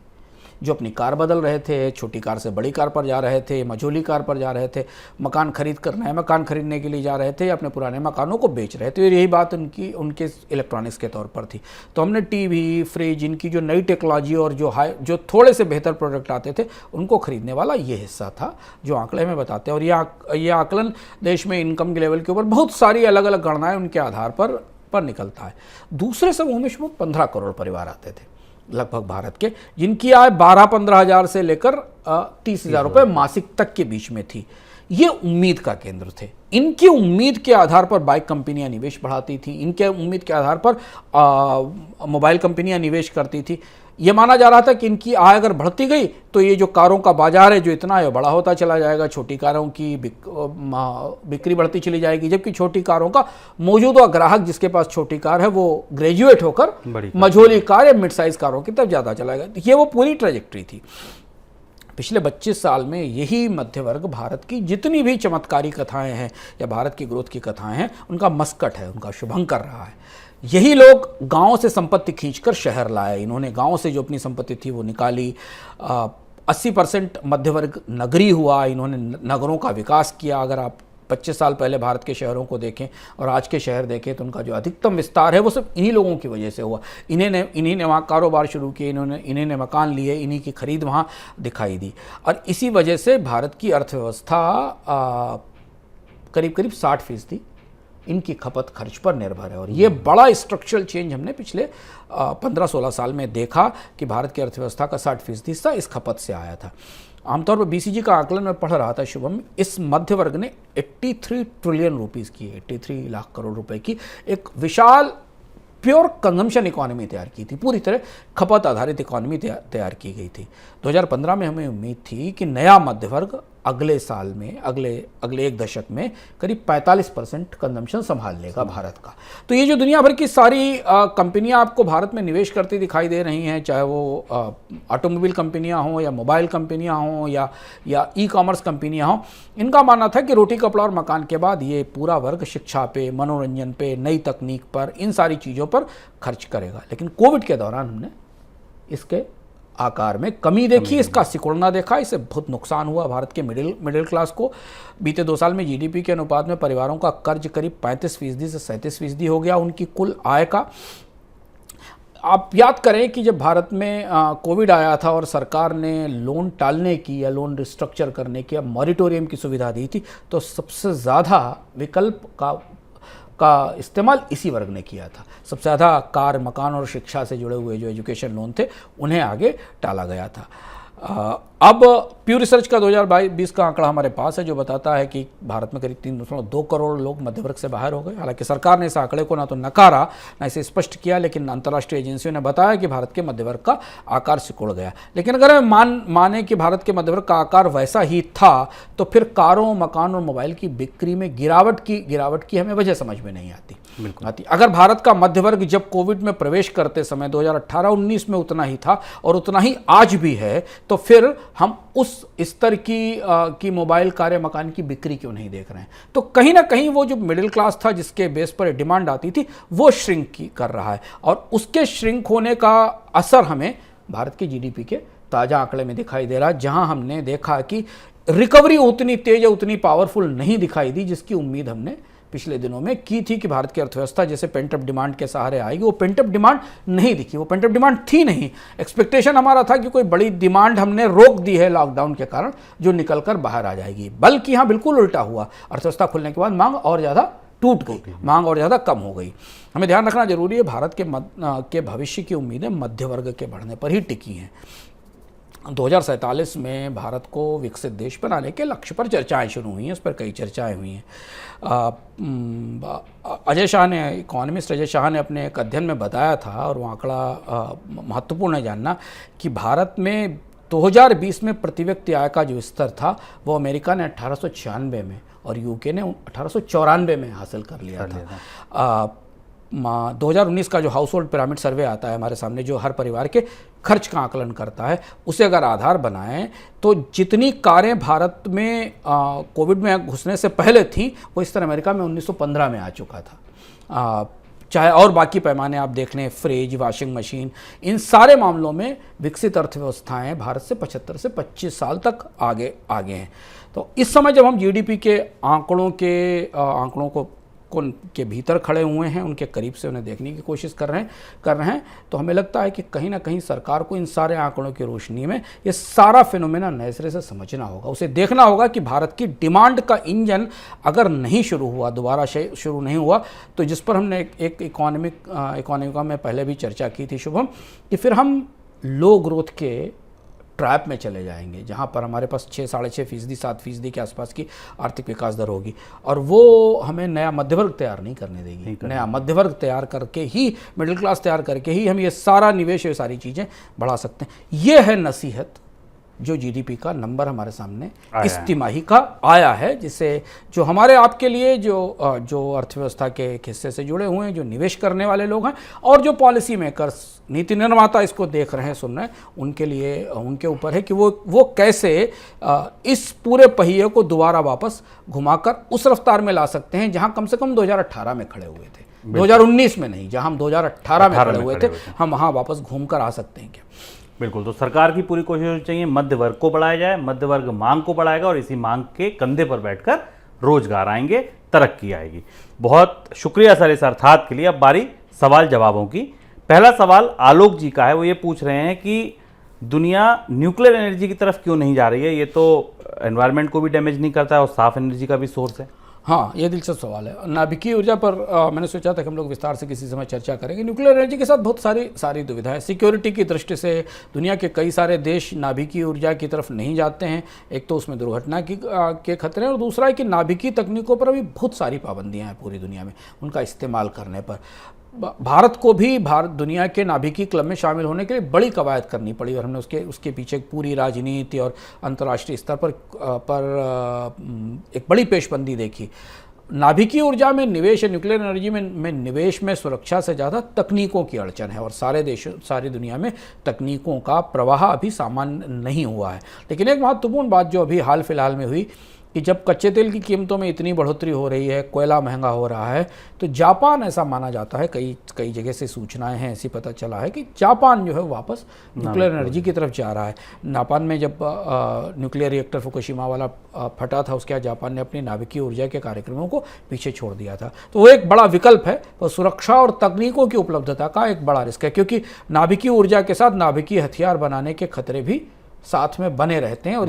जो अपनी कार बदल रहे थे, छोटी कार से बड़ी कार पर जा रहे थे, मझोली कार पर जा रहे थे, मकान खरीद कर नए मकान खरीदने के लिए जा रहे थे या अपने पुराने मकानों को बेच रहे थे। यही बात उनके इलेक्ट्रॉनिक्स के तौर पर थी। तो हमने टीवी, फ्रिज, इनकी जो नई टेक्नोलॉजी और जो थोड़े से बेहतर प्रोडक्ट आते थे उनको खरीदने वाला ये हिस्सा था जो आंकड़े में बताते हैं। और ये आकलन देश में इनकम के लेवल के ऊपर बहुत सारी अलग अलग गणनाएं उनके आधार पर निकलता है। दूसरे समूह में 15 करोड़ परिवार आते थे लगभग भारत के, जिनकी आय 12-15 हज़ार से लेकर 30,000 रुपये मासिक तक के बीच में थी। ये उम्मीद का केंद्र थे। इनकी उम्मीद के आधार पर बाइक कंपनियां निवेश बढ़ाती थी, इनके उम्मीद के आधार पर मोबाइल कंपनियां निवेश करती थी। ये माना जा रहा था कि इनकी आय अगर बढ़ती गई तो ये जो कारों का बाजार है जो इतना है बड़ा होता चला जाएगा, छोटी कारों की बिक्री बढ़ती चली जाएगी, जबकि छोटी कारों का मौजूदा ग्राहक जिसके पास छोटी कार है वो ग्रेजुएट होकर मझोली कार या मिड साइज कारों की तरफ ज़्यादा चला गया। ये वो पूरी ट्रेजेक्ट्री थी। पिछले 25 साल में यही मध्य वर्ग भारत की जितनी भी चमत्कारी कथाएं हैं या भारत की ग्रोथ की कथाएं हैं उनका मस्कट है, उनका शुभंकर रहा है। यही लोग गांव से संपत्ति खींचकर शहर लाए, इन्होंने गांव से जो अपनी संपत्ति थी वो निकाली। 80% मध्य वर्ग नगरी हुआ, इन्होंने नगरों का विकास किया। अगर आप 25 साल पहले भारत के शहरों को देखें और आज के शहर देखें तो उनका जो अधिकतम विस्तार है वो सिर्फ इन्हीं लोगों की वजह से हुआ। इन्हीं ने वहाँ कारोबार शुरू किए, इन्हीं ने मकान लिए, इन्हीं की खरीद वहाँ दिखाई दी और इसी वजह से भारत की अर्थव्यवस्था करीब करीब 60% इनकी खपत खर्च पर निर्भर है। और ये बड़ा स्ट्रक्चरल चेंज हमने पिछले 15-16 साल में देखा कि भारत की अर्थव्यवस्था का 60% हिस्सा इस खपत से आया था। आमतौर पर बीसीजी का आकलन मैं पढ़ रहा था शुभम, इस मध्य वर्ग ने 83 ट्रिलियन रुपीस की, 83 लाख करोड़ रुपए की एक विशाल प्योर कंजम्पशन इकोनॉमी तैयार की थी, पूरी तरह खपत आधारित इकोनॉमी तैयार की गई थी। 2015 में हमें उम्मीद थी कि नया मध्य वर्ग अगले साल में अगले एक दशक में करीब 45% कंजम्पशन संभाल लेगा भारत का। तो ये जो दुनिया भर की सारी कंपनियां आपको भारत में निवेश करती दिखाई दे रही हैं, चाहे वो ऑटोमोबाइल कंपनियां हों या मोबाइल कंपनियां हों या ई कॉमर्स कंपनियां हों, इनका मानना था कि रोटी कपड़ा और मकान के बाद ये पूरा वर्ग शिक्षा पे, मनोरंजन पे, नई तकनीक पर, इन सारी चीज़ों पर खर्च करेगा। लेकिन कोविड के दौरान हमने इसके आकार में कमी देखी, इसका सिकुड़ना देखा, इससे बहुत नुकसान हुआ भारत के मिडिल क्लास को। बीते 2 साल में जीडीपी के अनुपात में परिवारों का कर्ज करीब 35% से 37% हो गया उनकी कुल आय का। आप याद करें कि जब भारत में कोविड आया था और सरकार ने लोन टालने की या लोन रिस्ट्रक्चर करने की या मॉरिटोरियम की सुविधा दी थी तो सबसे ज़्यादा विकल्प का इस्तेमाल इसी वर्ग ने किया था। सबसे ज़्यादा कार, मकान और शिक्षा से जुड़े हुए जो एजुकेशन लोन थे उन्हें आगे टाला गया था। अब प्यू रिसर्च का 2022 का आंकड़ा हमारे पास है जो बताता है कि भारत में करीब 3.2 करोड़ लोग मध्य वर्ग से बाहर हो गए। हालांकि सरकार ने इस आंकड़े को ना तो नकारा ना इसे स्पष्ट किया, लेकिन अंतर्राष्ट्रीय एजेंसियों ने बताया कि भारत के मध्य वर्ग का आकार सिकुड़ गया। लेकिन अगर हम माने कि भारत के मध्य वर्ग का आकार वैसा ही था तो फिर कारों, मकान और मोबाइल की बिक्री में गिरावट की हमें वजह समझ में नहीं आती। अगर भारत का मध्य वर्ग जब कोविड में प्रवेश करते समय 2018-19 में उतना ही था और उतना ही आज भी है, तो फिर हम उस स्तर की मोबाइल, कार, मकान की बिक्री क्यों नहीं देख रहे हैं? तो कहीं ना कहीं वो जो मिडिल क्लास था जिसके बेस पर डिमांड आती थी वो श्रिंक कर रहा है और उसके श्रिंक होने का असर हमें भारत के जीडीपी के ताज़ा आंकड़े में दिखाई दे रहा है, जहां हमने देखा कि रिकवरी उतनी तेज या उतनी पावरफुल नहीं दिखाई दी जिसकी उम्मीद हमने पिछले दिनों में की थी कि भारत की अर्थव्यवस्था जैसे पेंटअप डिमांड के सहारे आएगी। वो पेंटअप डिमांड नहीं दिखी, वो पेंटअप डिमांड थी नहीं। एक्सपेक्टेशन हमारा था कि कोई बड़ी डिमांड हमने रोक दी है लॉकडाउन के कारण जो निकल कर बाहर आ जाएगी, बल्कि यहाँ बिल्कुल उल्टा हुआ। अर्थव्यवस्था खुलने के बाद मांग और ज़्यादा टूट गई, मांग और ज़्यादा कम हो गई। हमें ध्यान रखना जरूरी है, भारत के भविष्य की उम्मीदें मध्य वर्ग के बढ़ने पर ही टिकी हैं। 2047 में भारत को विकसित देश बनाने के लक्ष्य पर चर्चाएं शुरू हुई हैं, इस पर कई चर्चाएं हुई हैं। अजय शाह ने, इकोनॉमिस्ट अजय शाह ने अपने एक अध्ययन में बताया था और वो आंकड़ा महत्वपूर्ण है जानना कि भारत में 2020 में प्रति व्यक्ति आय का जो स्तर था वो अमेरिका ने 1896 में और यूके ने 1894 में हासिल कर लिया था। 2019 का जो हाउस होल्ड पिरामिड सर्वे आता है हमारे सामने, जो हर परिवार के खर्च का आकलन करता है, उसे अगर आधार बनाएं तो जितनी कारें भारत में कोविड में घुसने से पहले थी वो इस तरह अमेरिका में 1915 में आ चुका था। चाहे और बाकी पैमाने आप देख लें, फ्रिज, वाशिंग मशीन, इन सारे मामलों में विकसित अर्थव्यवस्थाएं भारत से 75 से 25 साल तक आगे हैं। तो इस समय जब हम जीडीपी के आंकड़ों के भीतर खड़े हुए हैं, उनके करीब से उन्हें देखने की कोशिश कर रहे हैं, तो हमें लगता है कि कहीं ना कहीं सरकार को इन सारे आंकड़ों की रोशनी में ये सारा फिनोमेना नए सिरे से समझना होगा। उसे देखना होगा कि भारत की डिमांड का इंजन अगर नहीं शुरू हुआ, दोबारा शुरू नहीं हुआ, तो जिस पर हमने एक इकोनॉमिका में पहले भी चर्चा की थी शुभम, कि फिर हम लो ग्रोथ के ट्रैप में चले जाएंगे, जहाँ पर हमारे पास 6-6.5%, 7% के आसपास की आर्थिक विकास दर होगी, और वो हमें नया मध्यवर्ग तैयार नहीं करने देगी। नया मध्यवर्ग तैयार करके ही, मिडिल क्लास तैयार करके ही हम ये सारा निवेश, ये सारी चीज़ें बढ़ा सकते हैं। ये है नसीहत जो जीडीपी का नंबर हमारे सामने इस तिमाही का आया है, जिससे जो हमारे आपके लिए जो अर्थव्यवस्था के एक हिस्से से जुड़े हुए हैं, जो निवेश करने वाले लोग हैं, और जो पॉलिसी मेकर्स, नीति निर्माता इसको देख रहे हैं, सुन रहे हैं, उनके लिए, उनके ऊपर है कि वो कैसे इस पूरे पहिए को दोबारा वापस घुमाकर उस रफ्तार में ला सकते हैं जहां कम से कम 2018 में खड़े हुए थे, 2019 में नहीं, जहां हम 2018 में खड़े हुए थे, हम वहां वापस घूम कर आ सकते हैं क्या? बिल्कुल। तो सरकार की पूरी कोशिश होनी चाहिए, मध्य वर्ग को बढ़ाया जाए, मध्य वर्ग मांग को बढ़ाएगा और इसी मांग के कंधे पर बैठकर रोजगार आएंगे, तरक्की आएगी। बहुत शुक्रिया सर इस अर्थात के लिए। अब बारी सवाल जवाबों की। पहला सवाल आलोक जी का है, वो ये पूछ रहे हैं कि दुनिया न्यूक्लियर एनर्जी की तरफ क्यों नहीं जा रही है? ये तो एनवायरनमेंट को भी डैमेज नहीं करता है और साफ एनर्जी का भी सोर्स है। हाँ, ये दिलचस्प सवाल है। नाभिकीय ऊर्जा पर मैंने सोचा था कि हम लोग विस्तार से किसी समय चर्चा करेंगे। न्यूक्लियर एनर्जी के साथ बहुत सारी दुविधा है। सिक्योरिटी की दृष्टि से दुनिया के कई सारे देश नाभिकीय ऊर्जा की तरफ नहीं जाते हैं। एक तो उसमें दुर्घटना के खतरे हैं, और दूसरा है कि नाभिकीय तकनीकों पर अभी बहुत सारी पाबंदियाँ हैं पूरी दुनिया में उनका इस्तेमाल करने पर। भारत को भी दुनिया के नाभिकीय क्लब में शामिल होने के लिए बड़ी कवायद करनी पड़ी, और हमने उसके पीछे पूरी राजनीति और अंतर्राष्ट्रीय स्तर पर एक बड़ी पेशबंदी देखी। नाभिकीय ऊर्जा में निवेश, न्यूक्लियर एनर्जी में निवेश में सुरक्षा से ज़्यादा तकनीकों की अड़चन है, और सारी दुनिया में तकनीकों का प्रवाह अभी सामान्य नहीं हुआ है। लेकिन एक महत्वपूर्ण बात जो अभी हाल फिलहाल में हुई कि जब कच्चे तेल की कीमतों में इतनी बढ़ोतरी हो रही है, कोयला महंगा हो रहा है, तो जापान, ऐसा माना जाता है, कई जगह से सूचनाएं हैं, ऐसी पता चला है कि जापान जो है वापस न्यूक्लियर एनर्जी की तरफ जा रहा है। जापान में जब न्यूक्लियर रिएक्टर फुकुशिमा वाला फटा था, उसके बाद जापान ने अपनी नाभिकीय ऊर्जा के कार्यक्रमों को पीछे छोड़ दिया था। तो वो एक बड़ा विकल्प है, और सुरक्षा और तकनीकों की उपलब्धता का एक बड़ा रिस्क है, क्योंकि नाभिकीय ऊर्जा के साथ नाभिकीय हथियार बनाने के खतरे भी साथ में बने रहते हैं, और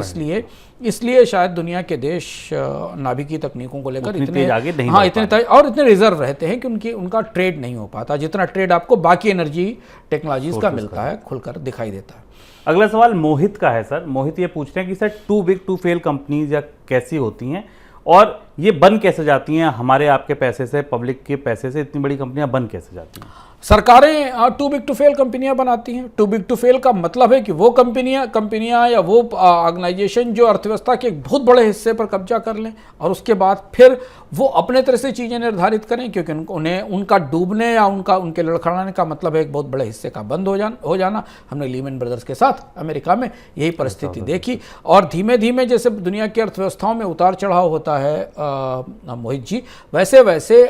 इसलिए शायद दुनिया के देश नाभिकीय तकनीकों को लेकर इतने आगे नहीं, हाँ, इतने रिजर्व रहते हैं कि उनका ट्रेड नहीं हो पाता जितना ट्रेड आपको बाकी एनर्जी टेक्नोलॉजीज का मिलता है, खुलकर दिखाई देता है। अगला सवाल मोहित का है सर। मोहित ये पूछ रहे हैं कि sir too big to fail companies या कैसी होती हैं, और ये बन कैसे जाती हैं? हमारे आपके पैसे से, पब्लिक के पैसे से इतनी बड़ी कंपनियां बन कैसे जाती हैं? सरकारें टू बिग टू फेल कंपनियां बनाती हैं। टू बिग टू फेल का मतलब है कि वो कंपनियां या वो ऑर्गेनाइजेशन जो अर्थव्यवस्था के एक बहुत बड़े हिस्से पर कब्जा कर लें, और उसके बाद फिर वो अपने तरह से चीज़ें निर्धारित करें, क्योंकि उन्हें उनका डूबने या उनके लड़खड़ाने का मतलब है एक बहुत बड़े हिस्से का बंद हो जाना। हमने लीमन ब्रदर्स के साथ अमेरिका में यही परिस्थिति देखी, और धीमे धीमे जैसे दुनिया की अर्थव्यवस्थाओं में उतार चढ़ाव होता है मोहित जी, वैसे वैसे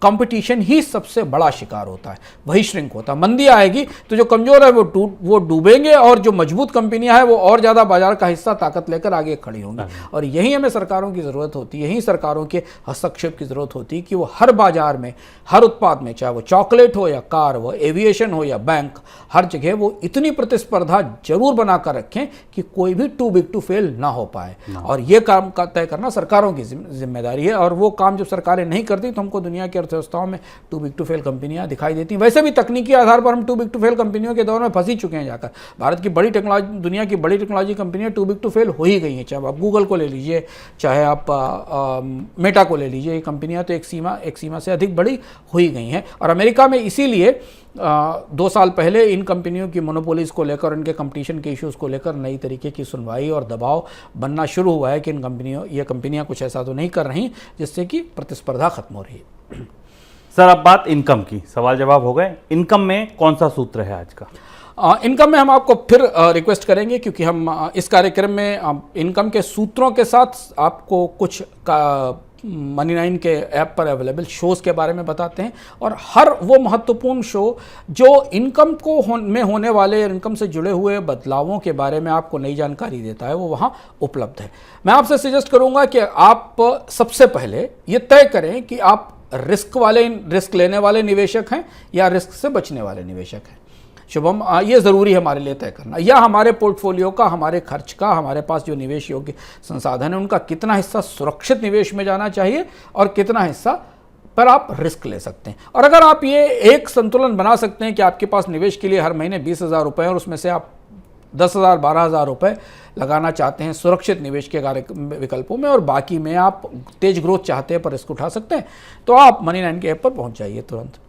कंपटीशन ही सबसे बड़ा शिकार होता है, वही श्रिंक होता है। मंदी आएगी तो जो कमजोर है वो डूबेंगे, और जो मजबूत कंपनियां हैं वो और ज़्यादा बाजार का हिस्सा ताकत लेकर आगे खड़ी होंगी। और यही हमें सरकारों की ज़रूरत होती है, यही सरकारों के हस्तक्षेप की ज़रूरत होती है कि वो हर बाजार में, हर उत्पाद में, चाहे वो चॉकलेट हो या कार हो, एविएशन हो या बैंक, हर जगह वो इतनी प्रतिस्पर्धा जरूर बनाकर रखें कि कोई भी टू बिग टू फेल ना हो पाए। और ये काम का तय करना सरकारों की जिम्मेदारी है, और वो काम जब सरकारें नहीं करती तो हमको दुनिया के अर्थव्यवस्थाओं में टू बिग टू फेल कंपनियां दिखाई देती हैं। वैसे भी तकनीकी आधार पर हम टू बिग टू फेल कंपनियों के दौर में फंसी चुके हैं जाकर। भारत की बड़ी टेक्नोलॉजी, दुनिया की बड़ी टेक्नोलॉजी कंपनियां टू बिग टू फेल हो ही गई हैं, चाहे आप गूगल को ले लीजिए, चाहे आप मेटा को ले लीजिए। ये कंपनियां तो एक सीमा से अधिक बड़ी हो ही गई हैं। और अमेरिका में इसीलिए 2 साल पहले इन कंपनियों की मोनोपोलीज को लेकर, इनके कंपटीशन के इश्यूज को लेकर नई तरीके की सुनवाई और दबाव बनना शुरू हुआ है कि ये कंपनियां कुछ ऐसा तो नहीं कर रही जिससे कि प्रतिस्पर्धा खत्म हो रही है। सर अब बात इनकम की, सवाल जवाब हो गए। इनकम में कौन सा सूत्र है आज का? इनकम में हम आपको फिर रिक्वेस्ट करेंगे, क्योंकि हम इस कार्यक्रम में इनकम के सूत्रों के साथ आपको कुछ मनी9 के ऐप पर अवेलेबल शोज़ के बारे में बताते हैं, और हर वो महत्वपूर्ण शो जो इनकम में होने वाले, इनकम से जुड़े हुए बदलावों के बारे में आपको नई जानकारी देता है, वो वहाँ उपलब्ध है। मैं आपसे सजेस्ट करूँगा कि आप सबसे पहले ये तय करें कि आप रिस्क लेने वाले निवेशक हैं या रिस्क से बचने वाले निवेशक हैं। शुभम, ये ज़रूरी है हमारे लिए तय करना, या हमारे पोर्टफोलियो का, हमारे खर्च का, हमारे पास जो निवेश योग्य संसाधन है उनका कितना हिस्सा सुरक्षित निवेश में जाना चाहिए और कितना हिस्सा पर आप रिस्क ले सकते हैं। और अगर आप ये एक संतुलन बना सकते हैं कि आपके पास निवेश के लिए हर महीने 20,000 रुपये और उसमें से आप 10,000 12,000 रुपये लगाना चाहते हैं सुरक्षित निवेश के विकल्पों में, और बाकी में आप तेज ग्रोथ चाहते हैं पर रिस्क उठा सकते हैं, तो आप Money9 के ऐप पर पहुंच जाइए तुरंत।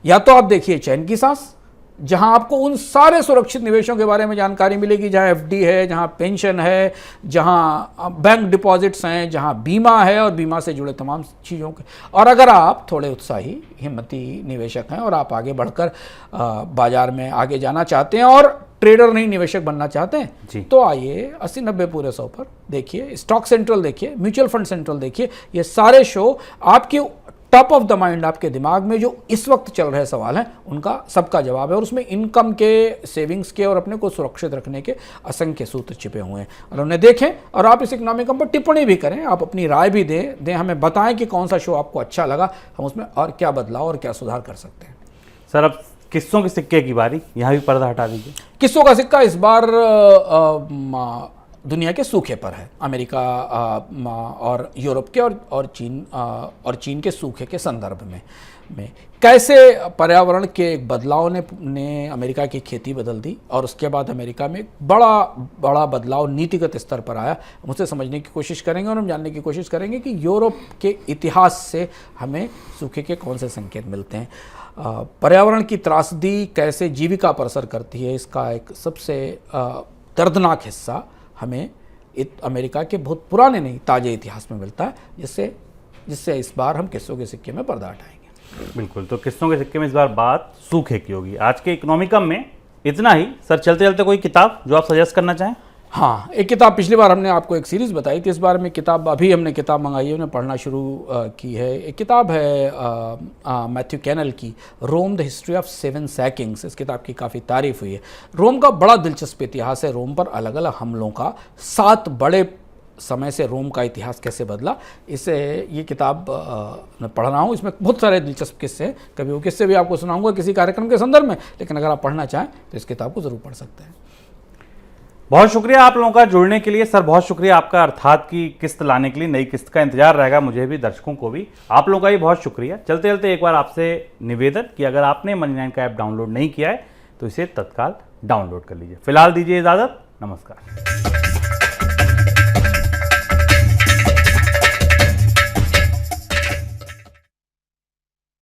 या तो आप देखिए चैन की सांस, जहां आपको उन सारे सुरक्षित निवेशों के बारे में जानकारी मिलेगी, जहां एफडी है, जहां पेंशन है, जहां बैंक डिपॉजिट्स हैं, जहां बीमा है और बीमा से जुड़े तमाम चीज़ों के। और अगर आप थोड़े उत्साही हिम्मती निवेशक हैं और आप आगे बढ़कर बाजार में आगे जाना चाहते हैं और ट्रेडर नहीं निवेशक बनना चाहते हैं, तो आइए 80-90 पूरे 100 पर देखिए, स्टॉक सेंट्रल देखिए, म्यूचुअल फंड सेंट्रल देखिए। ये सारे शो आपके टॉप ऑफ द माइंड, आपके दिमाग में जो इस वक्त चल रहे सवाल हैं उनका सबका जवाब है, और उसमें इनकम के, सेविंग्स के और अपने को सुरक्षित रखने के असंख्य सूत्र छिपे हुए हैं। और उन्हें देखें और आप इस इकोनॉमिकम पर टिप्पणी भी करें, आप अपनी राय भी दें, हमें बताएं कि कौन सा शो आपको अच्छा लगा, हम उसमें और क्या बदलाव और क्या सुधार कर सकते हैं। सर अब किस्सों के सिक्के की बारी, यहाँ भी पर्दा हटा दीजिए। किस्सों का सिक्का इस बार दुनिया के सूखे पर है, अमेरिका और यूरोप के और चीन के सूखे के संदर्भ में कैसे पर्यावरण के एक बदलाव ने अमेरिका की खेती बदल दी, और उसके बाद अमेरिका में बड़ा बदलाव नीतिगत स्तर पर आया। हम उसे समझने की कोशिश करेंगे और हम जानने की कोशिश करेंगे कि यूरोप के इतिहास से हमें सूखे के कौन से संकेत मिलते हैं, पर्यावरण की त्रासदी कैसे जीविका पर असर करती है, इसका एक सबसे दर्दनाक हिस्सा हमें अमेरिका के बहुत पुराने नहीं ताजे इतिहास में मिलता है, जिससे इस बार हम किस्सों के सिक्के में पर्दा हटाएंगे। बिल्कुल, तो किस्सों के सिक्के में इस बार बात सूखे की होगी। आज के इकोनॉमिकम में इतना ही। सर चलते चलते कोई किताब जो आप सजेस्ट करना चाहें? हाँ, एक किताब, पिछली बार हमने आपको एक सीरीज़ बताई थी, इस बार में किताब अभी हमने किताब मंगाई है, हमने पढ़ना शुरू की है। एक किताब है मैथ्यू कैनल की, रोम द हिस्ट्री ऑफ 7 सैकिंग्स। इस किताब की काफ़ी तारीफ हुई है। रोम का बड़ा दिलचस्प इतिहास है, रोम पर अलग अलग हमलों का, 7 बड़े समय से रोम का इतिहास कैसे बदला, ये किताब मैं पढ़ रहा हूँ। इसमें बहुत सारे दिलचस्प किस्से हैं, कभी वो किस्से भी आपको सुनाऊंगा किसी कार्यक्रम के संदर्भ में, लेकिन अगर आप पढ़ना चाहें तो इस किताब को ज़रूर पढ़ सकते हैं। बहुत शुक्रिया आप लोगों का जुड़ने के लिए। सर बहुत शुक्रिया आपका, अर्थात की किस्त लाने के लिए। नई किस्त का इंतजार रहेगा मुझे भी, दर्शकों को भी। आप लोगों का भी बहुत शुक्रिया। चलते चलते एक बार आपसे निवेदन कि अगर आपने Money9 का ऐप डाउनलोड नहीं किया है तो इसे तत्काल डाउनलोड कर लीजिए। फिलहाल दीजिए इजाजत, नमस्कार।